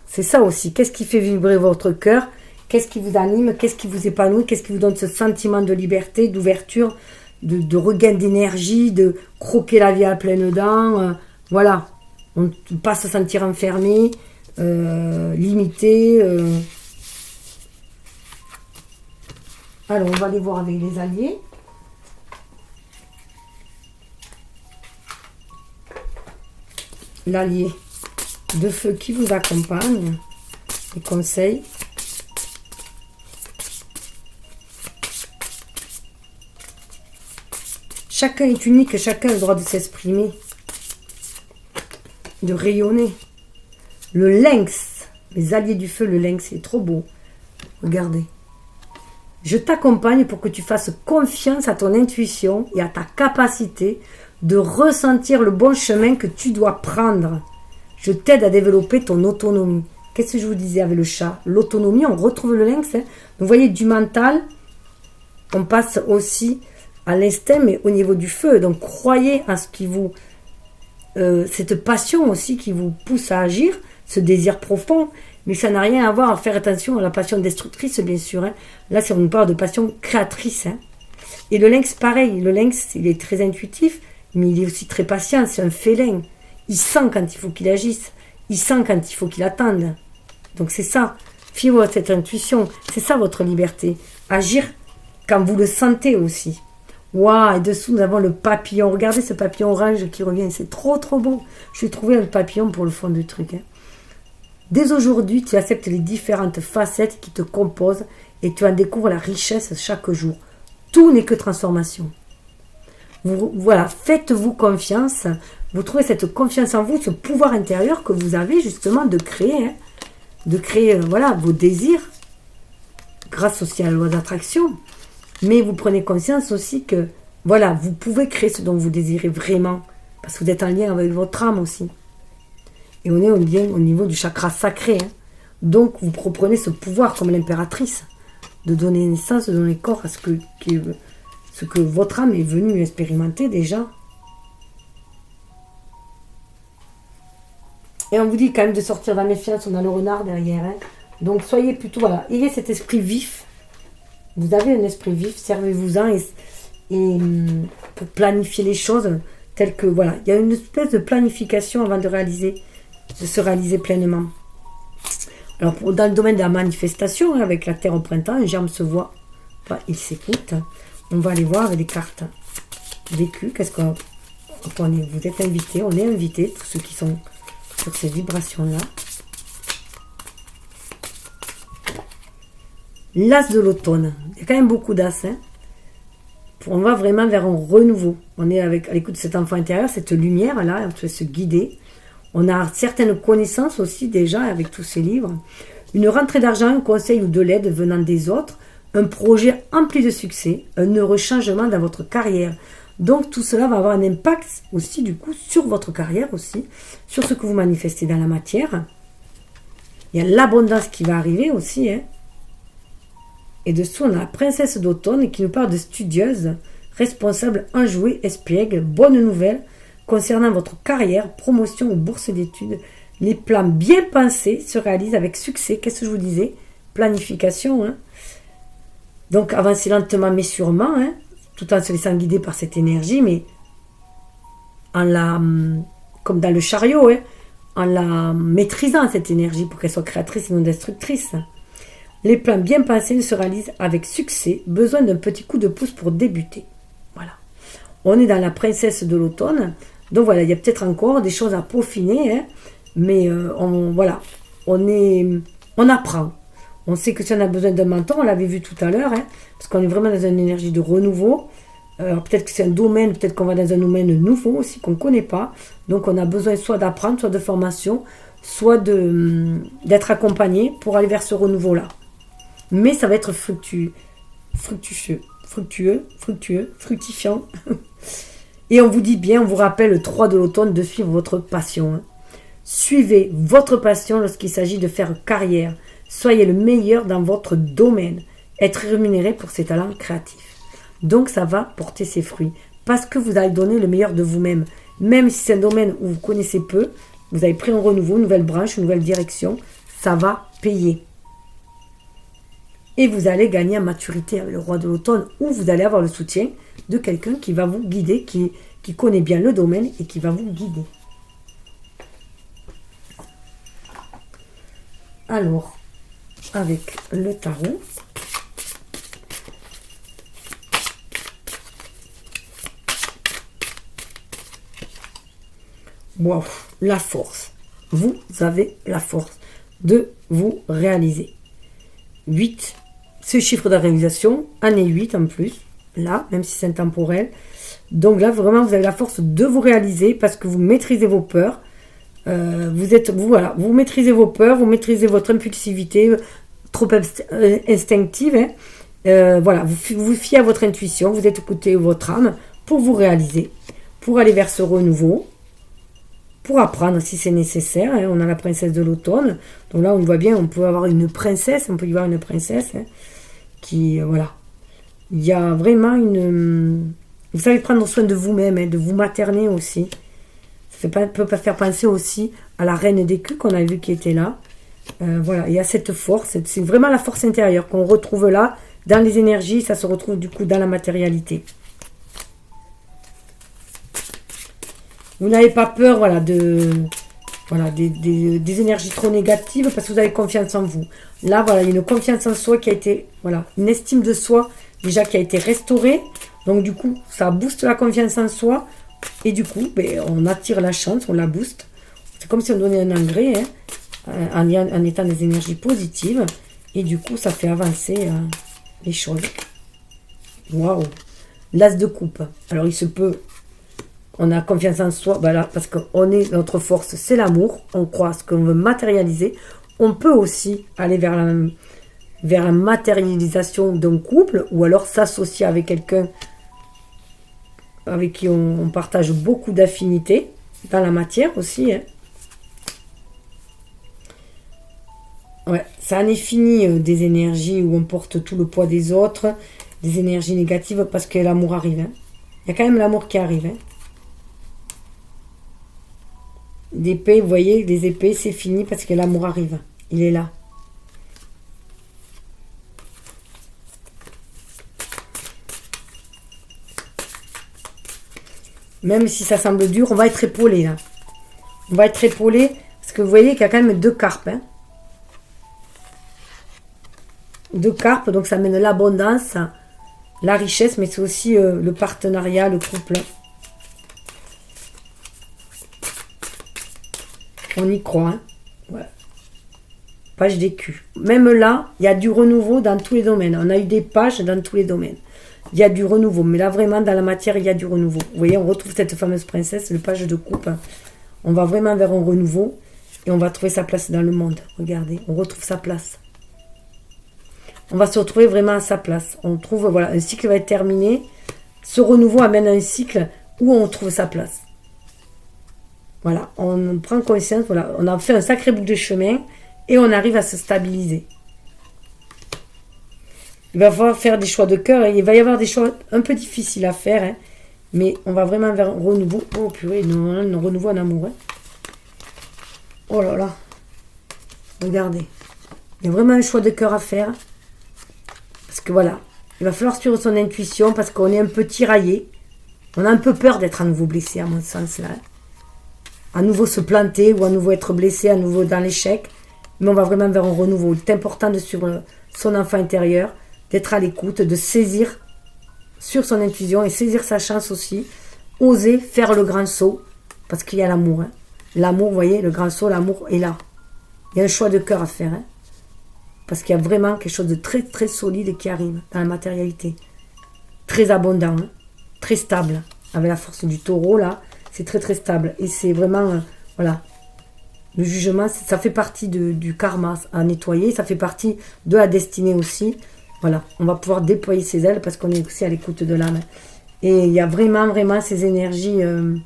C'est ça aussi. Qu'est-ce qui fait vibrer votre cœur? Qu'est-ce qui vous anime? Qu'est-ce qui vous épanouit? Qu'est-ce qui vous donne ce sentiment de liberté, d'ouverture, de regain d'énergie, de croquer la vie à pleines dents? Voilà. On ne peut pas se sentir enfermé, limité. Alors, on va aller voir avec les alliés. L'allié de feu qui vous accompagne, les conseils. Chacun est unique, chacun a le droit de s'exprimer, de rayonner. Le lynx, les alliés du feu, le lynx, c'est trop beau. Regardez. Je t'accompagne pour que tu fasses confiance à ton intuition et à ta capacité de ressentir le bon chemin que tu dois prendre. Je t'aide à développer ton autonomie. Qu'est-ce que je vous disais avec le chat? L'autonomie, on retrouve le lynx. Hein. Vous voyez, du mental, on passe aussi à l'instinct, mais au niveau du feu. Donc, croyez à ce qui vous... cette passion aussi qui vous pousse à agir, ce désir profond, mais ça n'a rien à voir, à faire attention à la passion destructrice, bien sûr. Hein. Là, c'est on parle de passion créatrice. Hein. Et le lynx, pareil. Le lynx, il est très intuitif, mais il est aussi très patient. C'est un félin. Il sent quand il faut qu'il agisse. Il sent quand il faut qu'il attende. Donc, c'est ça. Fiez-vous à cette intuition. C'est ça, votre liberté. Agir quand vous le sentez aussi. Waouh, et dessous, nous avons le papillon. Regardez ce papillon orange qui revient. C'est trop, trop beau. Je vais trouver un papillon pour le fond du truc. Hein. Dès aujourd'hui, tu acceptes les différentes facettes qui te composent et tu en découvres la richesse chaque jour. Tout n'est que transformation. Voilà, faites-vous confiance. Vous trouvez cette confiance en vous, ce pouvoir intérieur que vous avez justement de créer. Hein, de créer voilà, vos désirs grâce aussi à la loi d'attraction. Mais vous prenez conscience aussi que voilà, vous pouvez créer ce dont vous désirez vraiment. Parce que vous êtes en lien avec votre âme aussi. Et on est bien au niveau du chakra sacré. Hein. Donc, vous reprenez ce pouvoir comme l'impératrice de donner naissance, de donner corps à ce que votre âme est venue expérimenter déjà. Et on vous dit quand même de sortir de la méfiance, on a le renard derrière. Hein. Donc, soyez plutôt, voilà, ayez cet esprit vif. Vous avez un esprit vif, servez-vous-en et pour planifier les choses telles que, voilà, il y a une espèce de planification avant de se réaliser pleinement. Alors, dans le domaine de la manifestation, hein, avec la terre au printemps, un germe se voit, enfin, il s'écoute. On va aller voir avec des cartes vécues. Qu'est-ce qu'on vous êtes invités, on est invités, tous ceux qui sont sur ces vibrations-là. L'as de l'automne. Il y a quand même beaucoup d'as. Hein. On va vraiment vers un renouveau. On est à l'écoute de cet enfant intérieur, cette lumière-là, on peut se guider. On a certaines connaissances aussi déjà avec tous ces livres. Une rentrée d'argent, un conseil ou de l'aide venant des autres. Un projet empli de succès. Un heureux changement dans votre carrière. Donc tout cela va avoir un impact aussi du coup sur votre carrière aussi. Sur ce que vous manifestez dans la matière. Il y a l'abondance qui va arriver aussi. Hein. Et dessous, on a la princesse d'automne qui nous parle de studieuse, responsable, enjouée, espiègle, bonne nouvelle concernant votre carrière, promotion ou bourse d'études. Les plans bien pensés se réalisent avec succès. Qu'est-ce que je vous disais? Planification. Hein. Donc, avancez lentement mais sûrement, hein, tout en se laissant guider par cette énergie, mais comme dans le chariot, hein, en la maîtrisant, cette énergie, pour qu'elle soit créatrice et non destructrice. Les plans bien pensés se réalisent avec succès. Besoin d'un petit coup de pouce pour débuter. Voilà. On est dans la princesse de l'automne. Donc voilà, il y a peut-être encore des choses à peaufiner. Hein, mais on apprend. On sait que si on a besoin d'un mentor, on l'avait vu tout à l'heure. Hein, parce qu'on est vraiment dans une énergie de renouveau. Alors peut-être que c'est un domaine, peut-être qu'on va dans un domaine nouveau aussi qu'on ne connaît pas. Donc on a besoin soit d'apprendre, soit de formation, soit d'être accompagné pour aller vers ce renouveau-là. Mais ça va être fructueux, fructifiant. Et on vous dit bien, on vous rappelle le 3 de l'automne de suivre votre passion. Hein. Suivez votre passion lorsqu'il s'agit de faire carrière. Soyez le meilleur dans votre domaine. Être rémunéré pour ses talents créatifs. Donc ça va porter ses fruits. Parce que vous allez donner le meilleur de vous-même. Même si c'est un domaine où vous connaissez peu, vous avez pris un renouveau, une nouvelle branche, une nouvelle direction, ça va payer. Et vous allez gagner en maturité avec le roi de l'automne, où vous allez avoir le soutien de quelqu'un qui va vous guider, qui connaît bien le domaine et qui va vous guider. Alors, avec le tarot, wow, la force. Vous avez la force de vous réaliser. 8, ce chiffre de réalisation, année 8 en plus, là, même si c'est intemporel. Donc là, vraiment, vous avez la force de vous réaliser parce que vous maîtrisez vos peurs. Vous maîtrisez vos peurs, vous maîtrisez votre impulsivité trop instinctive. Hein. Voilà, vous fiez à votre intuition, vous écoutez votre âme pour vous réaliser, pour aller vers ce renouveau. Pour apprendre si c'est nécessaire. Hein. On a la princesse de l'automne. Donc là, on voit bien, on peut avoir une princesse. On peut y voir une princesse hein, qui, voilà. Il y a vraiment une... Vous savez prendre soin de vous-même, hein, de vous materner aussi. Ça peut pas faire penser aussi à la reine d'écus qu'on a vu qui était là. Voilà, il y a cette force. C'est vraiment la force intérieure qu'on retrouve là, dans les énergies. Ça se retrouve du coup dans la matérialité. Vous n'avez pas peur voilà, des énergies trop négatives parce que vous avez confiance en vous. Là, voilà, il y a une confiance en soi qui a été, voilà, une estime de soi déjà qui a été restaurée. Donc du coup, ça booste la confiance en soi et du coup, on attire la chance, on la booste. C'est comme si on donnait un engrais hein, en étant des énergies positives et du coup, ça fait avancer les choses. Waouh! L'as de coupe. Alors, il se peut... On a confiance en soi, voilà, parce que notre force, c'est l'amour. On croit à ce qu'on veut matérialiser. On peut aussi aller vers la matérialisation d'un couple ou alors s'associer avec quelqu'un avec qui on partage beaucoup d'affinités dans la matière aussi. Hein. Ouais, ça en est fini des énergies où on porte tout le poids des autres, des énergies négatives parce que l'amour arrive. Hein. Il y a quand même l'amour qui arrive. Hein. D'épée, vous voyez, les épées, c'est fini parce que l'amour arrive. Il est là. Même si ça semble dur, on va être épaulé là. On va être épaulé parce que vous voyez qu'il y a quand même 2 carpes. Hein. 2 carpes, donc ça amène l'abondance, la richesse, mais c'est aussi le partenariat, le couple. On y croit. Hein. Voilà. Page des culs. Même là, il y a du renouveau dans tous les domaines. On a eu des pages dans tous les domaines. Il y a du renouveau. Mais là, vraiment, dans la matière, il y a du renouveau. Vous voyez, on retrouve cette fameuse princesse, le page de coupe. On va vraiment vers un renouveau. Et on va trouver sa place dans le monde. Regardez, on retrouve sa place. On va se retrouver vraiment à sa place. On trouve, voilà, un cycle va être terminé. Ce renouveau amène un cycle où on trouve sa place. Voilà, on prend conscience, voilà, on a fait un sacré bout de chemin et on arrive à se stabiliser. Il va falloir faire des choix de cœur et il va y avoir des choix un peu difficiles à faire, hein, mais on va vraiment vers un renouveau. Oh purée, un renouveau en amour. Hein. Oh là là, regardez, il y a vraiment un choix de cœur à faire parce que voilà, il va falloir suivre son intuition parce qu'on est un peu tiraillé. On a un peu peur d'être à nouveau blessé, à mon sens là. Hein. À nouveau se planter ou à nouveau être blessé, à nouveau dans l'échec. Mais on va vraiment vers un renouveau. Il est important de suivre son enfant intérieur, d'être à l'écoute, de saisir sur son intuition et saisir sa chance aussi. Oser faire le grand saut parce qu'il y a l'amour. Hein. L'amour, vous voyez, le grand saut, l'amour est là. Il y a un choix de cœur à faire. Hein. Parce qu'il y a vraiment quelque chose de très très solide qui arrive dans la matérialité. Très abondant, hein. Très stable. Avec la force du taureau là. C'est très très stable. Et c'est vraiment, voilà, le jugement, ça fait partie du karma à nettoyer. Ça fait partie de la destinée aussi. Voilà, on va pouvoir déployer ses ailes parce qu'on est aussi à l'écoute de l'âme. Et il y a vraiment, vraiment ces énergies. Il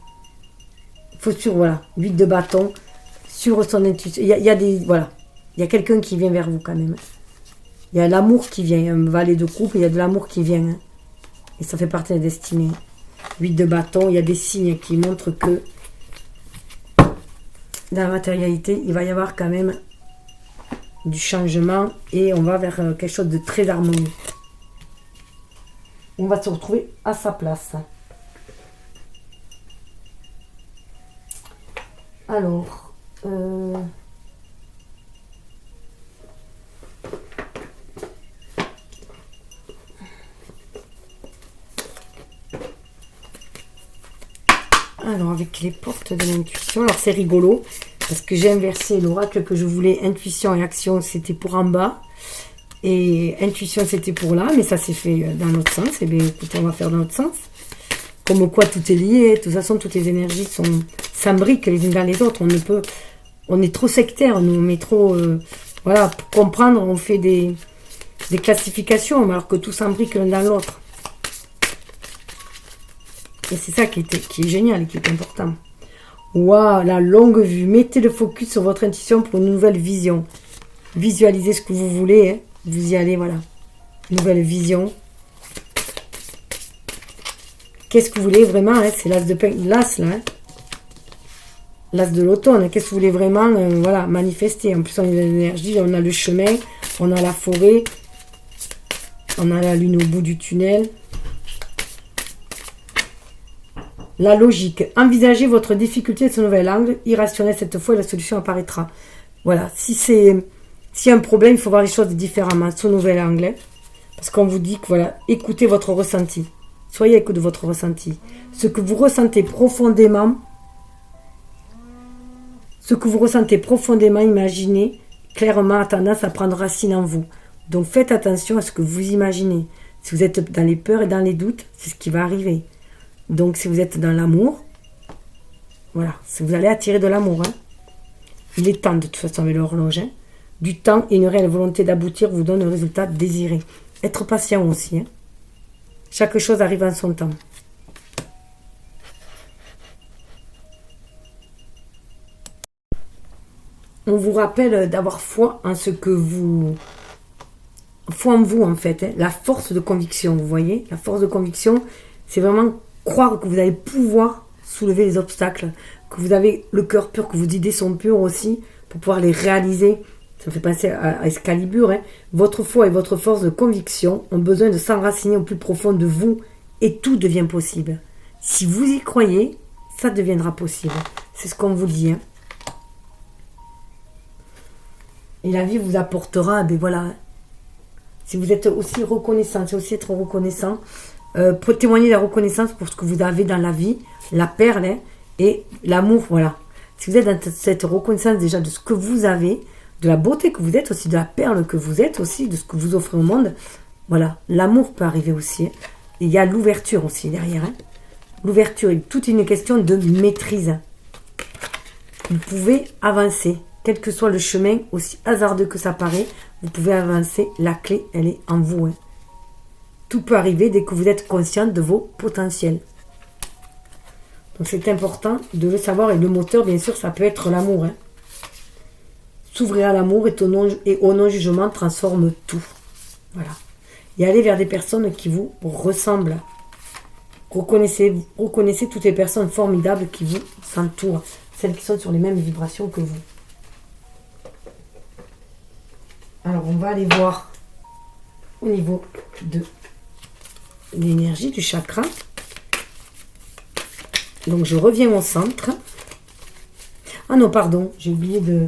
faut sur, voilà, 8 de bâton, sur son intuition. Il y a des, voilà, il y a quelqu'un qui vient vers vous quand même. Il y a l'amour qui vient, un valet de coupe, il y a de l'amour qui vient. Hein. Et ça fait partie de la destinée. 8 de bâton, il y a des signes qui montrent que dans la matérialité, il va y avoir quand même du changement et on va vers quelque chose de très harmonieux. On va se retrouver à sa place. Alors, avec les portes de l'intuition, alors c'est rigolo, parce que j'ai inversé l'oracle que je voulais, intuition et action, c'était pour en bas, et intuition c'était pour là, mais ça s'est fait dans l'autre sens, et bien écoutez, on va faire dans l'autre sens, comme quoi tout est lié, de toute façon toutes les énergies s'imbriquent les unes dans les autres, on est trop sectaire, nous, on est trop, voilà, pour comprendre, on fait des classifications, alors que tout s'imbrique l'un dans l'autre. Et c'est ça qui est génial et qui est important. Waouh, la longue vue. Mettez le focus sur votre intuition pour une nouvelle vision. Visualisez ce que vous voulez. Hein. Vous y allez, voilà. Nouvelle vision. Qu'est-ce que vous voulez vraiment hein. C'est l'as de l'as, là. Hein. L'as de l'automne. Hein. Qu'est-ce que vous voulez vraiment voilà, manifester. En plus, on a l'énergie, on a le chemin, on a la forêt, on a la lune au bout du tunnel. La logique. Envisagez votre difficulté de ce nouvel angle. Irrationnel cette fois, la solution apparaîtra. Voilà. S'il y a un problème, il faut voir les choses différemment. Ce nouvel angle. Parce qu'on vous dit que voilà, écoutez votre ressenti. Soyez à l'écoute de votre ressenti. Ce que vous ressentez profondément, imaginez clairement a tendance à prendre racine en vous. Donc faites attention à ce que vous imaginez. Si vous êtes dans les peurs et dans les doutes, c'est ce qui va arriver. Donc, si vous êtes dans l'amour, voilà, si vous allez attirer de l'amour. Hein. Il est temps, de toute façon, avec l'horloge. Hein. Du temps et une réelle volonté d'aboutir vous donne le résultat désiré. Être patient aussi. Hein. Chaque chose arrive en son temps. On vous rappelle d'avoir foi en ce que vous... Foi en vous, en fait. Hein. La force de conviction, vous voyez. La force de conviction, c'est vraiment... croire que vous allez pouvoir soulever les obstacles, que vous avez le cœur pur, que vos idées sont pures aussi, pour pouvoir les réaliser. Ça me fait penser à Excalibur. Hein. Votre foi et votre force de conviction ont besoin de s'enraciner au plus profond de vous et tout devient possible. Si vous y croyez, ça deviendra possible. C'est ce qu'on vous dit. Hein. Et la vie vous apportera, ben voilà. Si vous êtes aussi reconnaissant, c'est aussi être reconnaissant. Pour témoigner de la reconnaissance pour ce que vous avez dans la vie, la perle hein, et l'amour, voilà. si vous êtes dans cette reconnaissance déjà de ce que vous avez, de la beauté que vous êtes aussi, de la perle que vous êtes aussi, de ce que vous offrez au monde, voilà, l'amour peut arriver aussi. Hein. Et il y a l'ouverture aussi derrière. Hein. L'ouverture est toute une question de maîtrise. Vous pouvez avancer, quel que soit le chemin, aussi hasardeux que ça paraît, vous pouvez avancer, la clé, elle est en vous. Hein. Tout peut arriver dès que vous êtes conscient de vos potentiels. Donc c'est important de le savoir, et le moteur, bien sûr, ça peut être l'amour. Hein. S'ouvrir à l'amour et au non-jugement transforme tout. Voilà. Et aller vers des personnes qui vous ressemblent. Reconnaissez toutes les personnes formidables qui vous entourent. Celles qui sont sur les mêmes vibrations que vous. Alors, on va aller voir au niveau de l'énergie du chakra. Donc, je reviens au centre. Ah non, pardon, j'ai oublié de...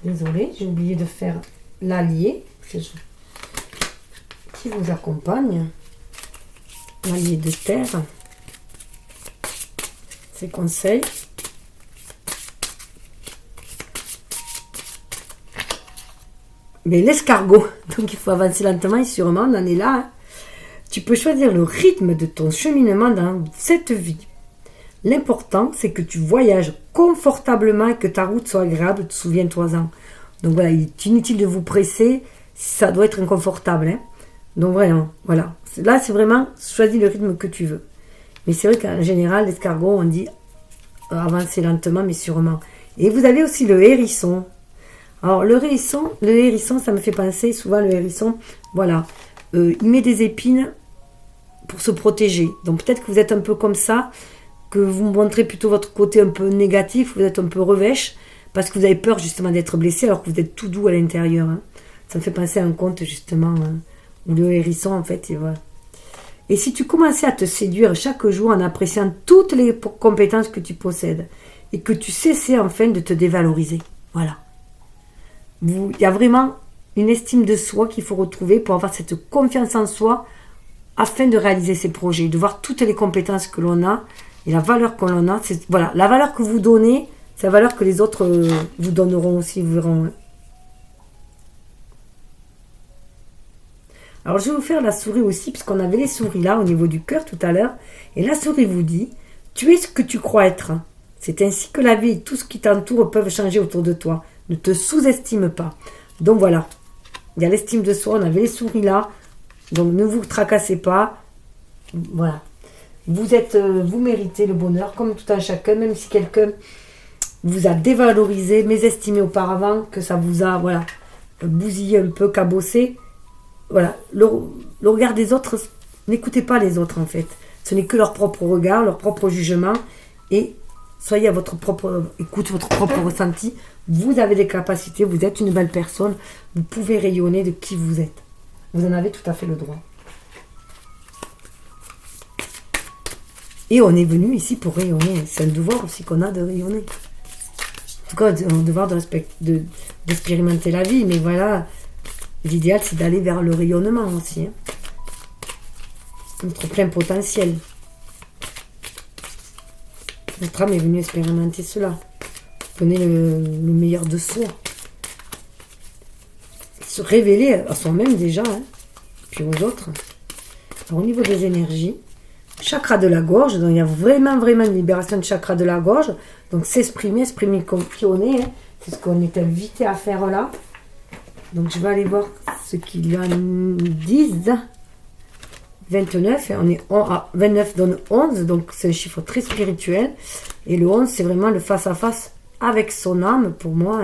Désolée, j'ai oublié de faire l'allié qui vous accompagne. L'allié de terre. Ses conseils. Mais l'escargot, donc il faut avancer lentement et sûrement, on en est là. Hein. Tu peux choisir le rythme de ton cheminement dans cette vie. L'important, c'est que tu voyages confortablement et que ta route soit agréable, souviens-toi-en. Donc voilà, il est inutile de vous presser, ça doit être inconfortable. Hein. Donc vraiment, voilà. Là, c'est vraiment, choisis le rythme que tu veux. Mais c'est vrai qu'en général, l'escargot, on dit avancer lentement, mais sûrement. Et vous avez aussi le hérisson. Alors, le hérisson, ça me fait penser, souvent le hérisson, voilà, il met des épines pour se protéger. Donc, peut-être que vous êtes un peu comme ça, que vous montrez plutôt votre côté un peu négatif, vous êtes un peu revêche, parce que vous avez peur justement d'être blessé, alors que vous êtes tout doux à l'intérieur. Hein. Ça me fait penser à un conte, justement, où le hérisson, en fait, et voilà. Et si tu commençais à te séduire chaque jour en appréciant toutes les compétences que tu possèdes, et que tu cessais enfin de te dévaloriser, voilà. Il y a vraiment une estime de soi qu'il faut retrouver pour avoir cette confiance en soi afin de réaliser ses projets, de voir toutes les compétences que l'on a et la valeur que l'on a. C'est, voilà, la valeur que vous donnez, c'est la valeur que les autres vous donneront aussi, vous verront. Hein. Alors je vais vous faire la souris aussi, puisqu'on avait les souris là au niveau du cœur tout à l'heure. Et la souris vous dit, tu es ce que tu crois être. C'est ainsi que la vie et tout ce qui t'entoure peuvent changer autour de toi. Ne te sous-estime pas. Donc voilà, il y a l'estime de soi, on avait les souris là, donc ne vous tracassez pas. Voilà, vous méritez le bonheur, comme tout un chacun, même si quelqu'un vous a dévalorisé, mésestimé auparavant, que ça vous a, voilà, bousillé un peu, cabossé. Voilà, le regard des autres, n'écoutez pas les autres en fait. Ce n'est que leur propre regard, leur propre jugement, et soyez à votre propre écoute, votre propre ressenti. Vous avez des capacités, vous êtes une belle personne, vous pouvez rayonner de qui vous êtes. Vous en avez tout à fait le droit. Et on est venu ici pour rayonner. C'est un devoir aussi qu'on a de rayonner. En tout cas, un devoir d'expérimenter la vie. Mais voilà, l'idéal, c'est d'aller vers le rayonnement aussi. Hein. Notre plein potentiel. Notre âme est venue expérimenter cela. Donner le meilleur de soi. Se révéler à soi-même déjà, hein, puis aux autres. Alors, au niveau des énergies, chakra de la gorge, donc il y a vraiment une libération de chakra de la gorge. Donc exprimer comme qui on est, hein, c'est ce qu'on est invité à faire là. Donc je vais aller voir ce qu'ils en disent. 29, on est 29 donne 11, donc c'est un chiffre très spirituel. Et le 11, c'est vraiment le face-à-face avec son âme, pour moi.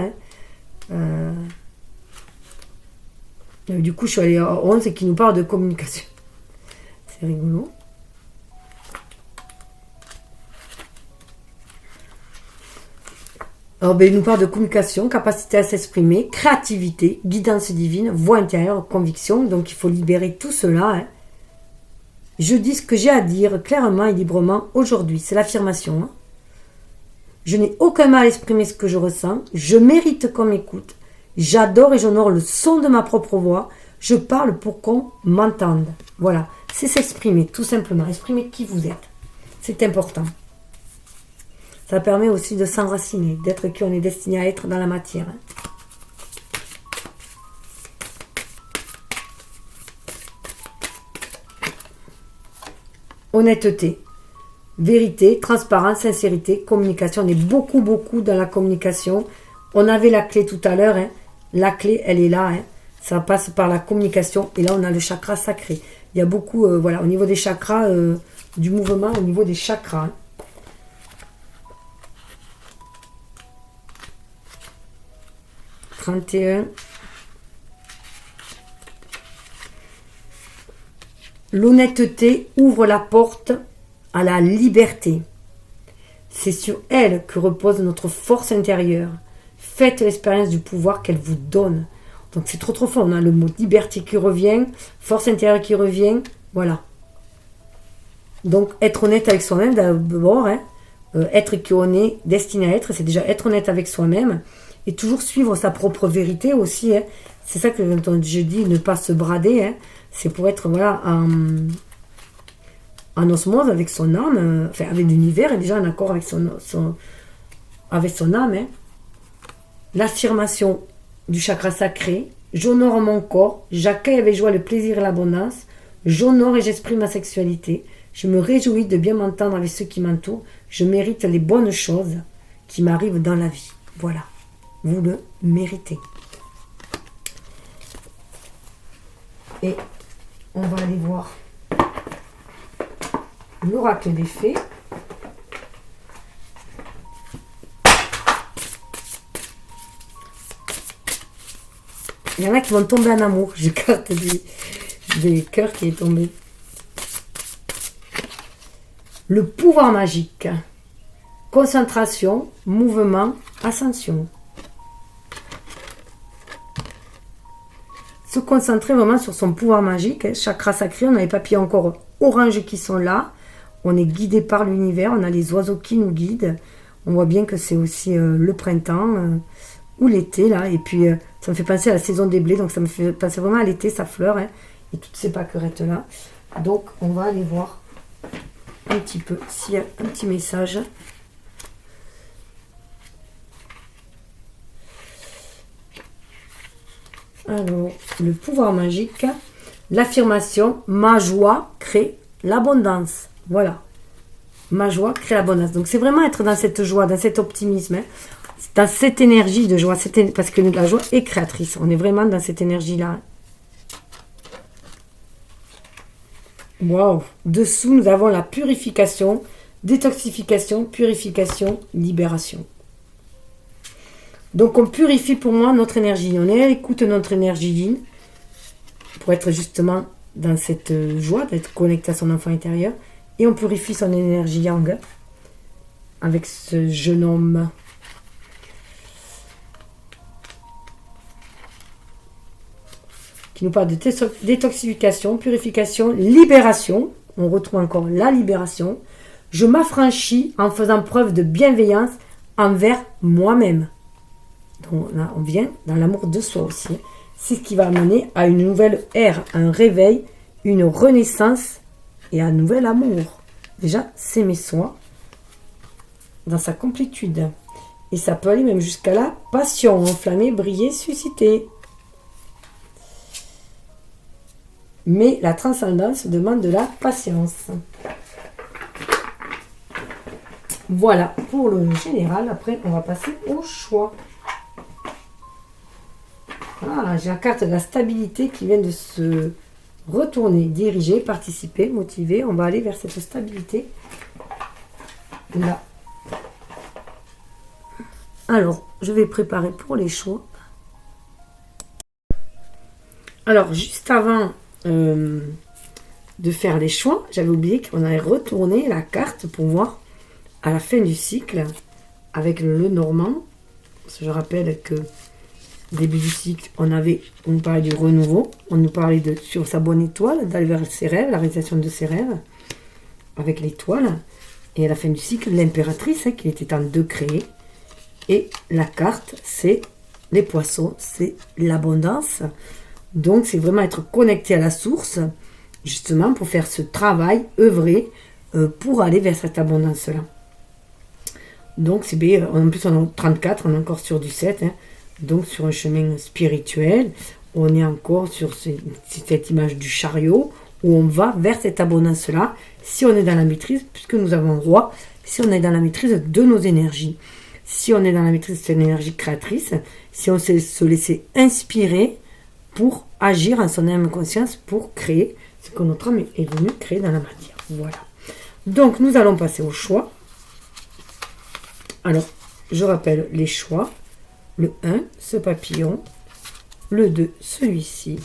Hein. Du coup, je suis allée à 11 et qui nous parle de communication. C'est rigolo. Alors, il nous parle de communication, capacité à s'exprimer, créativité, guidance divine, voix intérieure, conviction. Donc, il faut libérer tout cela. Hein. Je dis ce que j'ai à dire clairement et librement aujourd'hui. C'est l'affirmation. Hein. Je n'ai aucun mal à exprimer ce que je ressens. Je mérite qu'on m'écoute. J'adore et j'honore le son de ma propre voix. Je parle pour qu'on m'entende. Voilà, c'est s'exprimer, tout simplement. Exprimer qui vous êtes. C'est important. Ça permet aussi de s'enraciner, d'être qui on est destiné à être dans la matière. Honnêteté, vérité, transparence, sincérité, communication. On est beaucoup dans la communication. On avait la clé tout à l'heure. Hein. La clé, elle est là. Hein. Ça passe par la communication. Et là, on a le chakra sacré. Il y a beaucoup, voilà, au niveau des chakras, du mouvement, au niveau des chakras. Hein. « 31. L'honnêteté ouvre la porte à la liberté. C'est sur elle que repose notre force intérieure. Faites l'expérience du pouvoir qu'elle vous donne. » Donc c'est trop fort. On a le mot liberté qui revient, force intérieure qui revient. Voilà. Donc être honnête avec soi-même d'abord. Hein, être qui on est destiné à être, c'est déjà être honnête avec soi-même. Et toujours suivre sa propre vérité aussi. Hein. C'est ça que je dis, ne pas se brader. Hein. C'est pour être voilà, en osmose avec son âme, enfin avec l'univers, et déjà en accord avec avec son âme. Hein. L'affirmation du chakra sacré. J'honore mon corps, j'accueille avec joie le plaisir et l'abondance, j'honore et j'exprime ma sexualité, je me réjouis de bien m'entendre avec ceux qui m'entourent, je mérite les bonnes choses qui m'arrivent dans la vie. Voilà, vous le méritez. Et on va aller voir l'oracle des fées. Il y en a qui vont tomber en amour. J'écarte des cœurs qui est tombé. Le pouvoir magique. Concentration, mouvement, ascension. Se concentrer vraiment sur son pouvoir magique. Chakra sacré, on a les papillons encore orange qui sont là. On est guidé par l'univers. On a les oiseaux qui nous guident. On voit bien que c'est aussi le printemps ou l'été là. Et puis ça me fait penser à la saison des blés. Donc ça me fait penser vraiment à l'été, ça fleure. Hein, et toutes ces pâquerettes là. Donc on va aller voir un petit peu s'il y a un petit message. Alors, le pouvoir magique, l'affirmation, ma joie crée l'abondance. Voilà. Ma joie crée l'abondance. Donc, c'est vraiment être dans cette joie, dans cet optimisme, hein, dans cette énergie de joie. Parce que la joie est créatrice. On est vraiment dans cette énergie-là. Waouh! Dessous, nous avons la purification, détoxification, purification, libération. Donc, on purifie pour moi notre énergie. On est à l'écoute de notre énergie yin pour être justement dans cette joie, d'être connecté à son enfant intérieur. Et on purifie son énergie yang avec ce jeune homme. Qui nous parle de détoxification, purification, libération. On retrouve encore la libération. Je m'affranchis en faisant preuve de bienveillance envers moi-même. Donc là, on vient dans l'amour de soi aussi. C'est ce qui va amener à une nouvelle ère, un réveil, une renaissance et un nouvel amour. Déjà, s'aimer soi dans sa complétude. Et ça peut aller même jusqu'à la passion, enflammer, briller, susciter. Mais la transcendance demande de la patience. Voilà pour le général. Après, on va passer au choix. Ah, j'ai la carte de la stabilité qui vient de se retourner, diriger, participer, motiver. On va aller vers cette stabilité là. Alors, je vais préparer pour les choix. Alors, juste avant de faire les choix, j'avais oublié qu'on allait retourner la carte pour voir à la fin du cycle avec le Normand. Parce que je rappelle que début du cycle, on nous parlait du renouveau, on nous parlait de sur sa bonne étoile, d'aller vers ses rêves, la réalisation de ses rêves, avec l'étoile. Et à la fin du cycle, l'impératrice, hein, qui était en deux créés. Et la carte, c'est les poissons, c'est l'abondance. Donc, c'est vraiment être connecté à la source, justement, pour faire ce travail, œuvrer, pour aller vers cette abondance-là. Donc, c'est bien. En plus, on est 34, on est encore sur du 7. Hein. Donc, sur un chemin spirituel, on est encore sur cette image du chariot où on va vers cette abondance-là. Si on est dans la maîtrise, puisque nous avons un roi, si on est dans la maîtrise de nos énergies, si on est dans la maîtrise de cette énergie créatrice, si on sait se laisser inspirer pour agir en son âme conscience, pour créer ce que notre âme est venue créer dans la matière. Voilà. Donc, nous allons passer au choix. Alors, je rappelle les choix. Le 1, ce papillon. Le 2, celui-ci.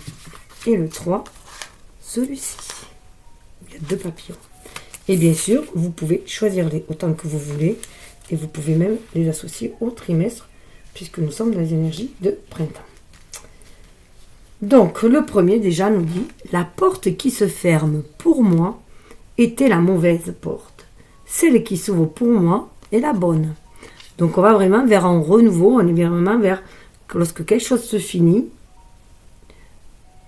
Et le 3, celui-ci. Il y a 2 papillons. Et bien sûr, vous pouvez choisir les autant que vous voulez. Et vous pouvez même les associer au trimestre, puisque nous sommes dans les énergies de printemps. Donc, le premier déjà nous dit, la porte qui se ferme pour moi était la mauvaise porte. Celle qui s'ouvre pour moi est la bonne. Donc, on va vraiment vers un renouveau, on est vraiment vers, lorsque quelque chose se finit,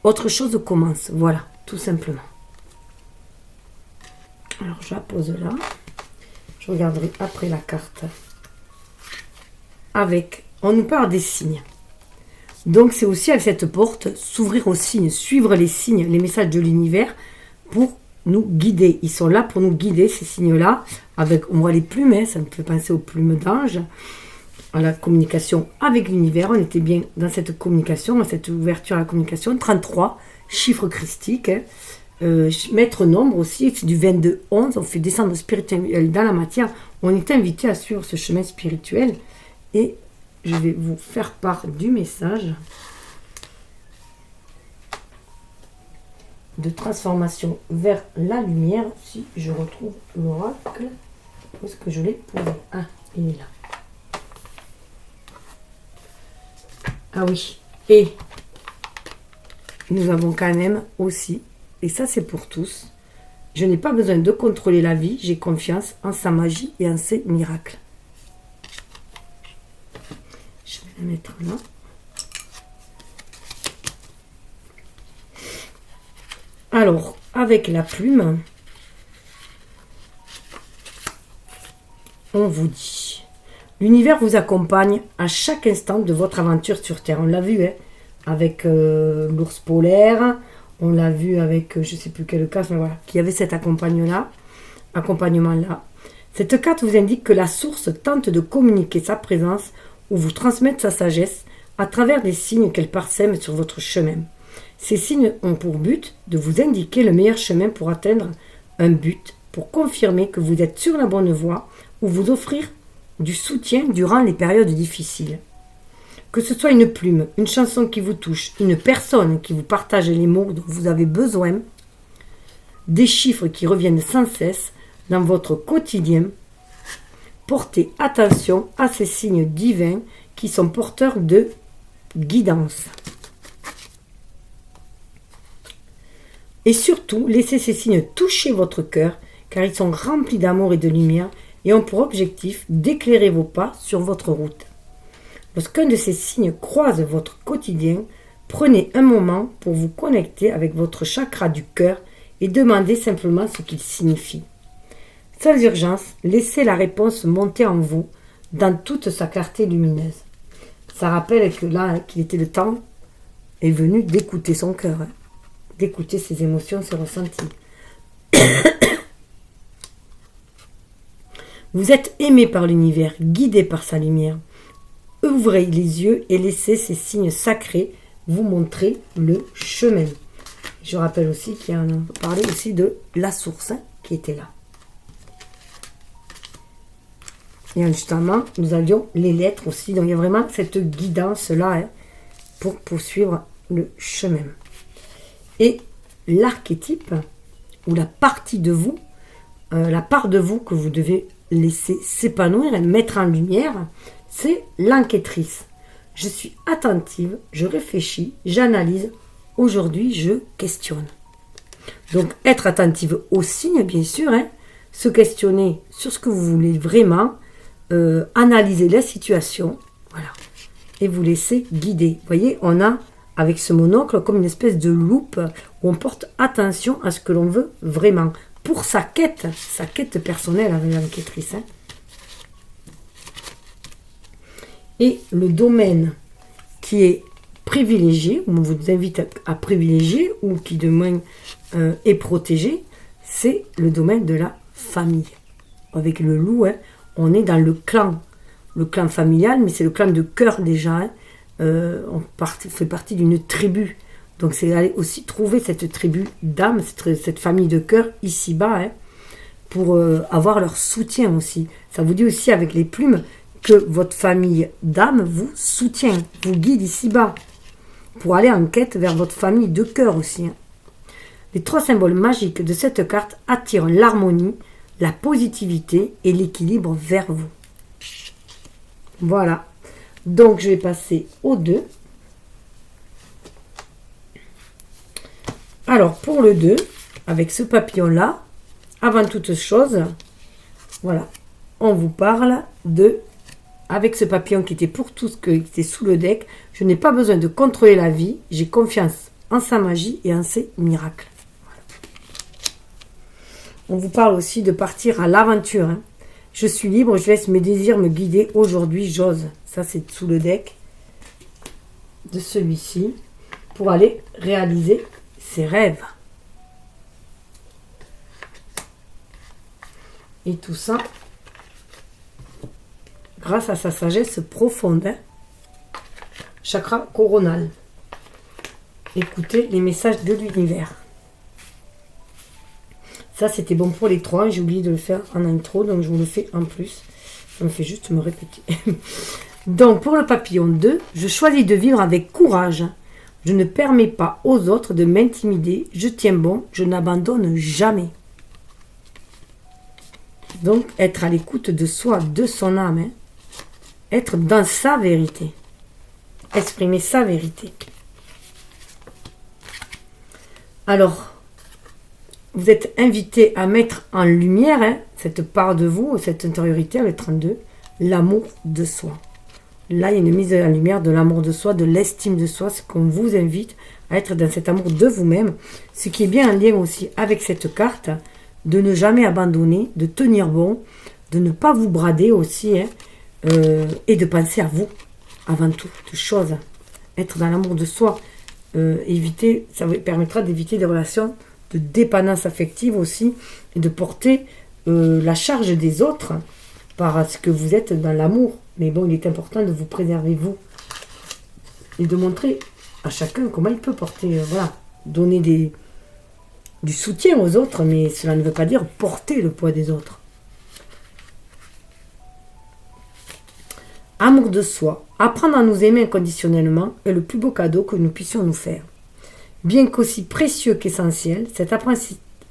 autre chose commence. Voilà, tout simplement. Alors, je la pose là. Je regarderai après la carte. Avec, on nous parle des signes. Donc, c'est aussi avec cette porte, s'ouvrir aux signes, suivre les signes, les messages de l'univers pour nous guider. Ils sont là pour nous guider, ces signes-là. Avec, on voit les plumes, hein, ça me fait penser aux plumes d'ange, à la communication avec l'univers. On était bien dans cette communication, dans cette ouverture à la communication. 33, chiffre christique. Hein. Maître nombre aussi, c'est du 22-11. On fait descendre spirituel dans la matière. On est invité à suivre ce chemin spirituel. Et je vais vous faire part du message de transformation vers la lumière. Si je retrouve l'oracle, où est-ce que je l'ai posé? Ah, il est là. Ah oui, et nous avons quand même aussi, et ça c'est pour tous, je n'ai pas besoin de contrôler la vie, j'ai confiance en sa magie et en ses miracles. Je vais la mettre là. Alors, avec la plume, on vous dit, l'univers vous accompagne à chaque instant de votre aventure sur Terre. On l'a vu, hein, avec l'ours polaire, on l'a vu avec, je ne sais plus quel cas, mais voilà, qui avait cet accompagnement-là. Cette carte vous indique que la source tente de communiquer sa présence ou vous transmettre sa sagesse à travers des signes qu'elle parsème sur votre chemin. Ces signes ont pour but de vous indiquer le meilleur chemin pour atteindre un but, pour confirmer que vous êtes sur la bonne voie ou vous offrir du soutien durant les périodes difficiles. Que ce soit une plume, une chanson qui vous touche, une personne qui vous partage les mots dont vous avez besoin, des chiffres qui reviennent sans cesse dans votre quotidien, portez attention à ces signes divins qui sont porteurs de guidance. Et surtout, laissez ces signes toucher votre cœur, car ils sont remplis d'amour et de lumière et ont pour objectif d'éclairer vos pas sur votre route. Lorsqu'un de ces signes croise votre quotidien, prenez un moment pour vous connecter avec votre chakra du cœur et demandez simplement ce qu'il signifie. Sans urgence, laissez la réponse monter en vous dans toute sa clarté lumineuse. Ça rappelle que là, qu'il était le temps est venu d'écouter son cœur, hein, d'écouter ses émotions, ses ressentis. Vous êtes aimé par l'univers, guidé par sa lumière. Ouvrez les yeux et laissez ces signes sacrés vous montrer le chemin. Je rappelle aussi qu'il y a parlé aussi de la source, hein, qui était là. Et justement, nous avions les lettres aussi. Donc il y a vraiment cette guidance-là, hein, pour poursuivre le chemin. Et l'archétype, ou la partie de vous, la part de vous que vous devez laisser s'épanouir et mettre en lumière, c'est l'enquêtrice. Je suis attentive, je réfléchis, j'analyse. Aujourd'hui, je questionne. Donc, être attentive aux signes, bien sûr, hein, se questionner sur ce que vous voulez vraiment, analyser la situation, voilà, et vous laisser guider. Vous voyez, on a, avec ce monocle, comme une espèce de loupe où on porte attention à ce que l'on veut vraiment, pour sa quête personnelle avec l'enquêtrice. Hein. Et le domaine qui est privilégié, on vous invite à privilégier, ou qui de moins est protégé, c'est le domaine de la famille. Avec le loup, hein, on est dans le clan familial, mais c'est le clan de cœur déjà. Hein. On fait partie d'une tribu. Donc c'est aller aussi trouver cette tribu d'âme, cette famille de cœur ici-bas, hein, pour avoir leur soutien aussi. Ça vous dit aussi avec les plumes que votre famille d'âme vous soutient, vous guide ici-bas, pour aller en quête vers votre famille de cœur aussi. Hein. Les 3 symboles magiques de cette carte attirent l'harmonie, la positivité et l'équilibre vers vous. Voilà. Donc, je vais passer au 2. Alors, pour le 2, avec ce papillon-là, avant toute chose, voilà, on vous parle de, avec ce papillon qui était pour tout ce qui était sous le deck, je n'ai pas besoin de contrôler la vie, j'ai confiance en sa magie et en ses miracles. On vous parle aussi de partir à l'aventure. Hein. Je suis libre, je laisse mes désirs me guider. Aujourd'hui, j'ose. Ça, c'est sous le deck de celui-ci. Pour aller réaliser ses rêves. Et tout ça, grâce à sa sagesse profonde. Hein. Chakra coronal. Écoutez les messages de l'univers. Ça, c'était bon pour les 3. J'ai oublié de le faire en intro, donc je vous le fais en plus. Ça me fait juste me répéter. Donc, pour le papillon 2, je choisis de vivre avec courage. Je ne permets pas aux autres de m'intimider. Je tiens bon, je n'abandonne jamais. Donc, être à l'écoute de soi, de son âme. Hein. Être dans sa vérité. Exprimer sa vérité. Alors, vous êtes invité à mettre en lumière, hein, cette part de vous, cette intériorité avec 32, l'amour de soi. Là, il y a une mise en lumière de l'amour de soi, de l'estime de soi, c'est qu'on vous invite à être dans cet amour de vous-même, ce qui est bien en lien aussi avec cette carte, de ne jamais abandonner, de tenir bon, de ne pas vous brader aussi, hein, et de penser à vous, avant toute chose. Être dans l'amour de soi, éviter, ça vous permettra d'éviter des relations de dépendance affective aussi, et de porter la charge des autres parce que vous êtes dans l'amour. Mais bon, il est important de vous préserver vous et de montrer à chacun comment il peut porter, voilà, donner du soutien aux autres, mais cela ne veut pas dire porter le poids des autres. Amour de soi, apprendre à nous aimer inconditionnellement est le plus beau cadeau que nous puissions nous faire. Bien qu'aussi précieux qu'essentiel, cet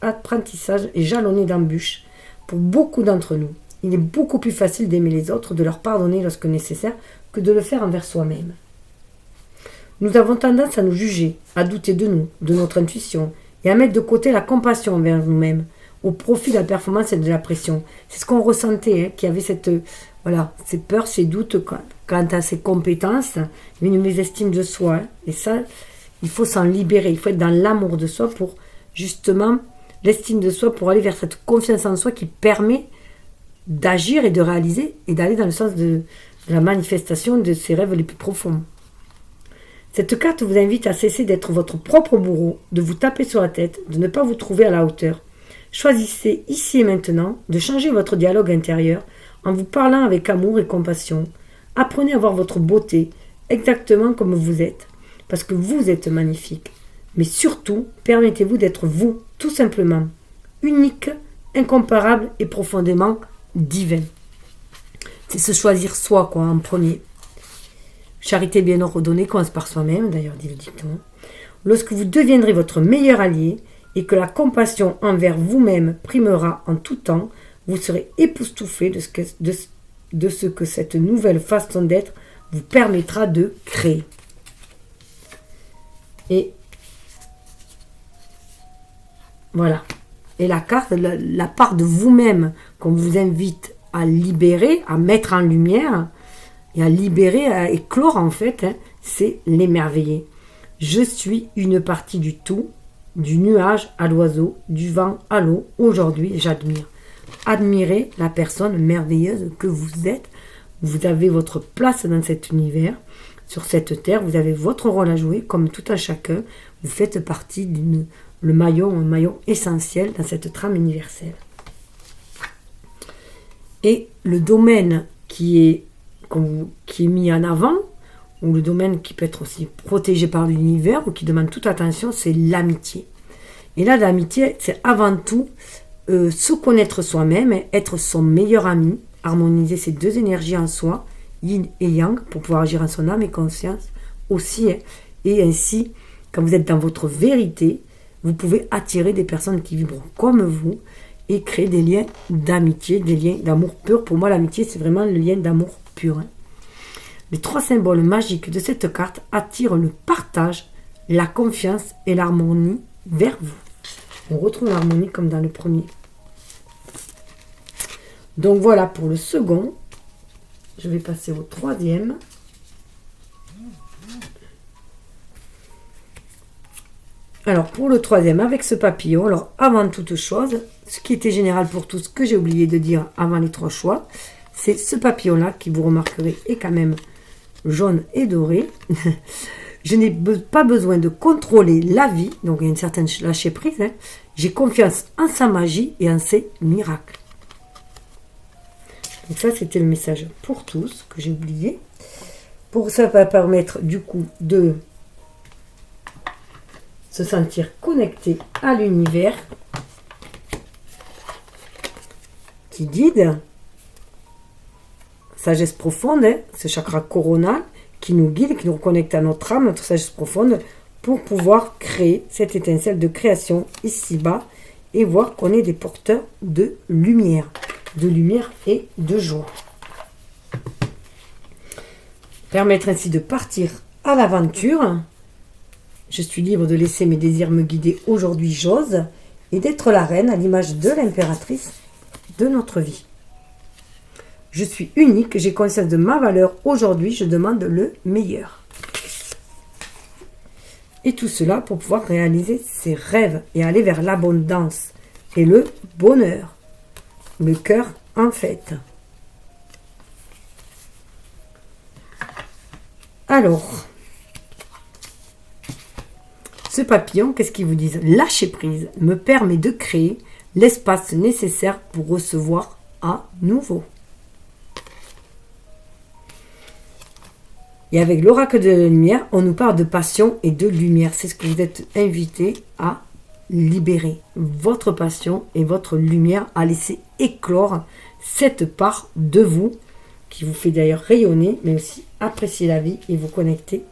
apprentissage est jalonné d'embûches pour beaucoup d'entre nous. Il est beaucoup plus facile d'aimer les autres, de leur pardonner lorsque nécessaire, que de le faire envers soi-même. Nous avons tendance à nous juger, à douter de nous, de notre intuition, et à mettre de côté la compassion envers nous-mêmes, au profit de la performance et de la pression. C'est ce qu'on ressentait, hein, qui avait ces peurs, ces doutes quant à ses compétences, une mésestime de soi. Hein, et ça, il faut s'en libérer, il faut être dans l'amour de soi pour justement l'estime de soi, pour aller vers cette confiance en soi qui permet d'agir et de réaliser et d'aller dans le sens de la manifestation de ses rêves les plus profonds. Cette carte vous invite à cesser d'être votre propre bourreau, de vous taper sur la tête, de ne pas vous trouver à la hauteur. Choisissez ici et maintenant de changer votre dialogue intérieur en vous parlant avec amour et compassion. Apprenez à voir votre beauté exactement comme vous êtes, parce que vous êtes magnifique. Mais surtout, permettez-vous d'être vous, tout simplement, unique, incomparable et profondément divin. C'est se choisir soi, quoi, en premier. Charité bien ordonnée commence par soi-même, d'ailleurs, dit le dicton. Lorsque vous deviendrez votre meilleur allié et que la compassion envers vous-même primera en tout temps, vous serez époustouflé de ce que cette nouvelle façon d'être vous permettra de créer. Et voilà. Et la carte, la part de vous-même qu'on vous invite à libérer, à mettre en lumière, et à libérer, à éclore en fait, hein, c'est l'émerveiller. Je suis une partie du tout, du nuage à l'oiseau, du vent à l'eau. Aujourd'hui, j'admire. Admirez la personne merveilleuse que vous êtes. Vous avez votre place dans cet univers. Sur cette terre, vous avez votre rôle à jouer, comme tout un chacun. Vous faites partie un maillon essentiel dans cette trame universelle. Et le domaine qui est mis en avant, ou le domaine qui peut être aussi protégé par l'univers, ou qui demande toute attention, c'est l'amitié. Et là, l'amitié, c'est avant tout se connaître soi-même, être son meilleur ami, harmoniser ces deux énergies en soi, yin et yang, pour pouvoir agir en son âme et conscience aussi. Et ainsi, quand vous êtes dans votre vérité, vous pouvez attirer des personnes qui vibrent comme vous et créer des liens d'amitié, des liens d'amour pur. Pour moi, l'amitié, c'est vraiment le lien d'amour pur. Les 3 symboles magiques de cette carte attirent le partage, la confiance et l'harmonie vers vous. On retrouve l'harmonie comme dans le premier. Donc voilà pour le second. Je vais passer au troisième. Alors pour le troisième, avec ce papillon, alors avant toute chose, ce qui était général pour tous, que j'ai oublié de dire avant les 3 choix, c'est ce papillon-là qui, vous remarquerez, est quand même jaune et doré. Je n'ai pas besoin de contrôler la vie, donc il y a une certaine lâcher prise. J'ai confiance en sa magie et en ses miracles. Donc ça, c'était le message pour tous que j'ai oublié. Pour ça va permettre du coup de se sentir connecté à l'univers qui guide, sagesse profonde, ce chakra coronal qui nous guide, qui nous reconnecte à notre âme, notre sagesse profonde, pour pouvoir créer cette étincelle de création ici-bas et voir qu'on est des porteurs de lumière et de joie. Permettre ainsi de partir à l'aventure. Je suis libre de laisser mes désirs me guider aujourd'hui, j'ose, et d'être la reine à l'image de l'impératrice de notre vie. Je suis unique, j'ai conscience de ma valeur. Aujourd'hui, je demande le meilleur. Et tout cela pour pouvoir réaliser ses rêves et aller vers l'abondance et le bonheur. Le cœur en fête. Alors, ce papillon, qu'est-ce qu'il vous dit? Lâcher prise me permet de créer l'espace nécessaire pour recevoir à nouveau. Et avec l'oracle de la lumière, on nous parle de passion et de lumière. C'est ce que vous êtes invité à libérer. Votre passion et votre lumière, à laisser éclore cette part de vous qui vous fait d'ailleurs rayonner, mais aussi apprécier la vie et vous connecter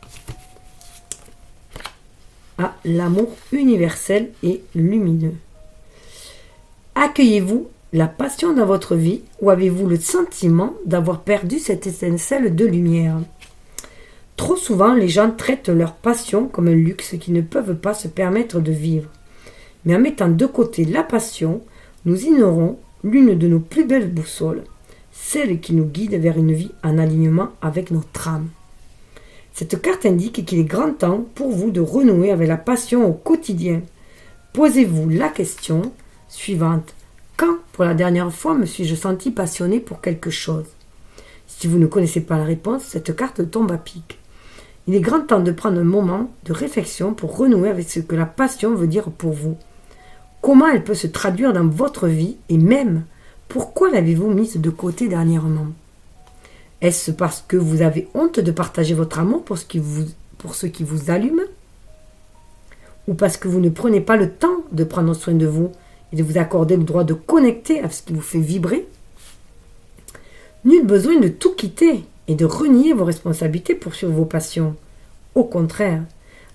à l'amour universel et lumineux. Accueillez-vous la passion dans votre vie ou avez-vous le sentiment d'avoir perdu cette étincelle de lumière? Trop souvent, les gens traitent leur passion comme un luxe qu'ils ne peuvent pas se permettre de vivre. Mais en mettant de côté la passion, nous ignorons l'une de nos plus belles boussoles, celle qui nous guide vers une vie en alignement avec notre âme. Cette carte indique qu'il est grand temps pour vous de renouer avec la passion au quotidien. Posez-vous la question suivante. Quand, pour la dernière fois, me suis-je senti passionné pour quelque chose? Si vous ne connaissez pas la réponse, cette carte tombe à pic. Il est grand temps de prendre un moment de réflexion pour renouer avec ce que la passion veut dire pour vous. Comment elle peut se traduire dans votre vie et même, pourquoi l'avez-vous mise de côté dernièrement? Est-ce parce que vous avez honte de partager votre amour pour ce qui vous allume? Ou parce que vous ne prenez pas le temps de prendre soin de vous et de vous accorder le droit de connecter à ce qui vous fait vibrer? Nul besoin de tout quitter et de renier vos responsabilités pour suivre vos passions. Au contraire,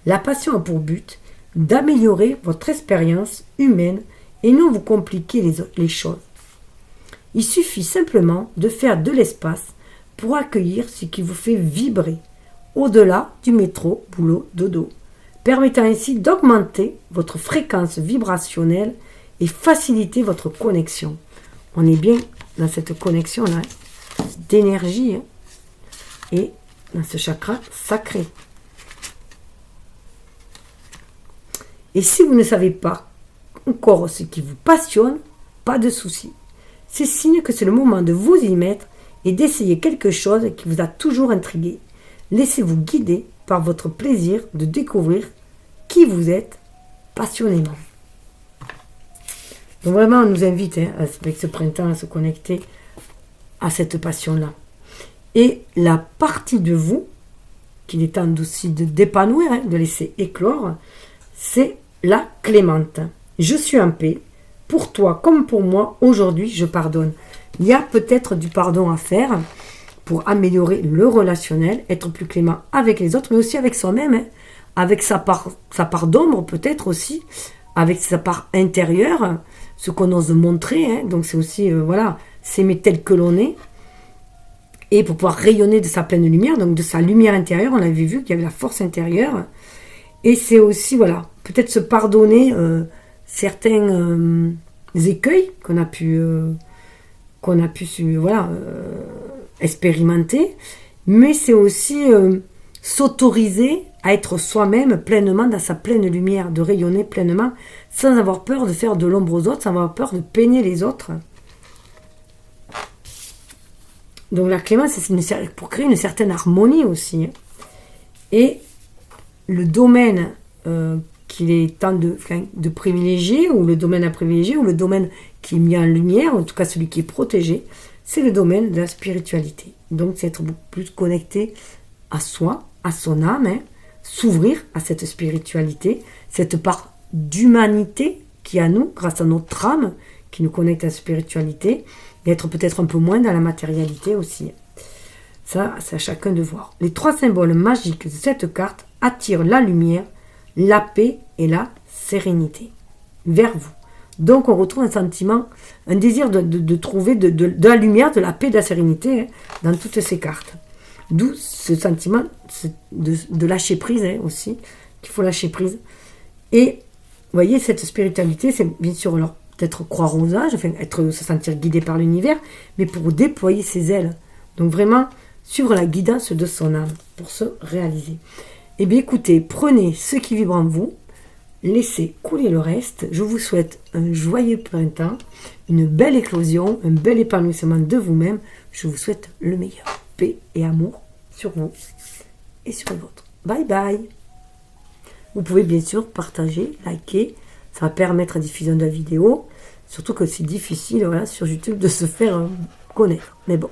la passion a pour but d'améliorer votre expérience humaine et non vous compliquer les choses. Il suffit simplement de faire de l'espace pour accueillir ce qui vous fait vibrer, au-delà du métro, boulot, dodo, permettant ainsi d'augmenter votre fréquence vibrationnelle et faciliter votre connexion. On est bien dans cette connexion-là, d'énergie, et dans ce chakra sacré. Et si vous ne savez pas encore ce qui vous passionne, pas de souci. C'est signe que c'est le moment de vous y mettre et d'essayer quelque chose qui vous a toujours intrigué. Laissez-vous guider par votre plaisir de découvrir qui vous êtes passionnément. Donc vraiment, on nous invite avec ce printemps à se connecter à cette passion-là. Et la partie de vous qu'il est temps aussi d'épanouir, de laisser éclore, c'est la clémente. Je suis en paix. Pour toi comme pour moi, aujourd'hui, je pardonne. Il y a peut-être du pardon à faire pour améliorer le relationnel, être plus clément avec les autres, mais aussi avec soi-même, avec sa part d'ombre peut-être aussi, avec sa part intérieure, ce qu'on ose montrer. Donc c'est aussi, s'aimer tel que l'on est. Et pour pouvoir rayonner de sa pleine lumière, donc de sa lumière intérieure, on avait vu qu'il y avait la force intérieure. Et c'est aussi, peut-être se pardonner certains écueils qu'on a pu expérimenter. Mais c'est aussi s'autoriser à être soi-même pleinement dans sa pleine lumière, de rayonner pleinement, sans avoir peur de faire de l'ombre aux autres, sans avoir peur de peiner les autres. Donc la clémence, c'est pour créer une certaine harmonie aussi. Et le domaine qu'il est temps de privilégier, ou le domaine à privilégier, ou le domaine qui est mis en lumière, en tout cas celui qui est protégé, c'est le domaine de la spiritualité. Donc c'est être beaucoup plus connecté à soi, à son âme, s'ouvrir à cette spiritualité, cette part d'humanité qui est à nous, grâce à notre âme, qui nous connecte à la spiritualité, et être peut-être un peu moins dans la matérialité aussi. Ça, c'est à chacun de voir. Les 3 symboles magiques de cette carte attirent la lumière, la paix et la sérénité vers vous. Donc on retrouve un sentiment, un désir de trouver de la lumière, de la paix, de la sérénité dans toutes ces cartes. D'où ce sentiment de lâcher prise aussi, qu'il faut lâcher prise. Et vous voyez, cette spiritualité, c'est bien sûr alors peut-être croire aux âges, se sentir guidé par l'univers, mais pour déployer ses ailes. Donc vraiment, suivre la guidance de son âme pour se réaliser. Eh bien écoutez, prenez ce qui vibre en vous, laissez couler le reste. Je vous souhaite un joyeux printemps, une belle éclosion, un bel épanouissement de vous-même. Je vous souhaite le meilleur. Paix et amour sur vous et sur les vôtres. Bye bye. Vous pouvez bien sûr partager, liker. Ça va permettre la diffusion de la vidéo. Surtout que c'est difficile sur YouTube de se faire connaître. Mais bon,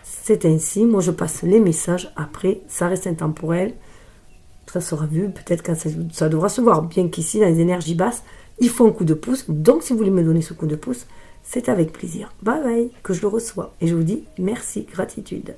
c'est ainsi. Moi, je passe les messages. Après, ça reste intemporel. Ça sera vu peut-être quand ça devra se voir. Bien qu'ici, dans les énergies basses, il faut un coup de pouce. Donc, si vous voulez me donner ce coup de pouce, c'est avec plaisir. Bye bye, que je le reçois. Et je vous dis merci, gratitude.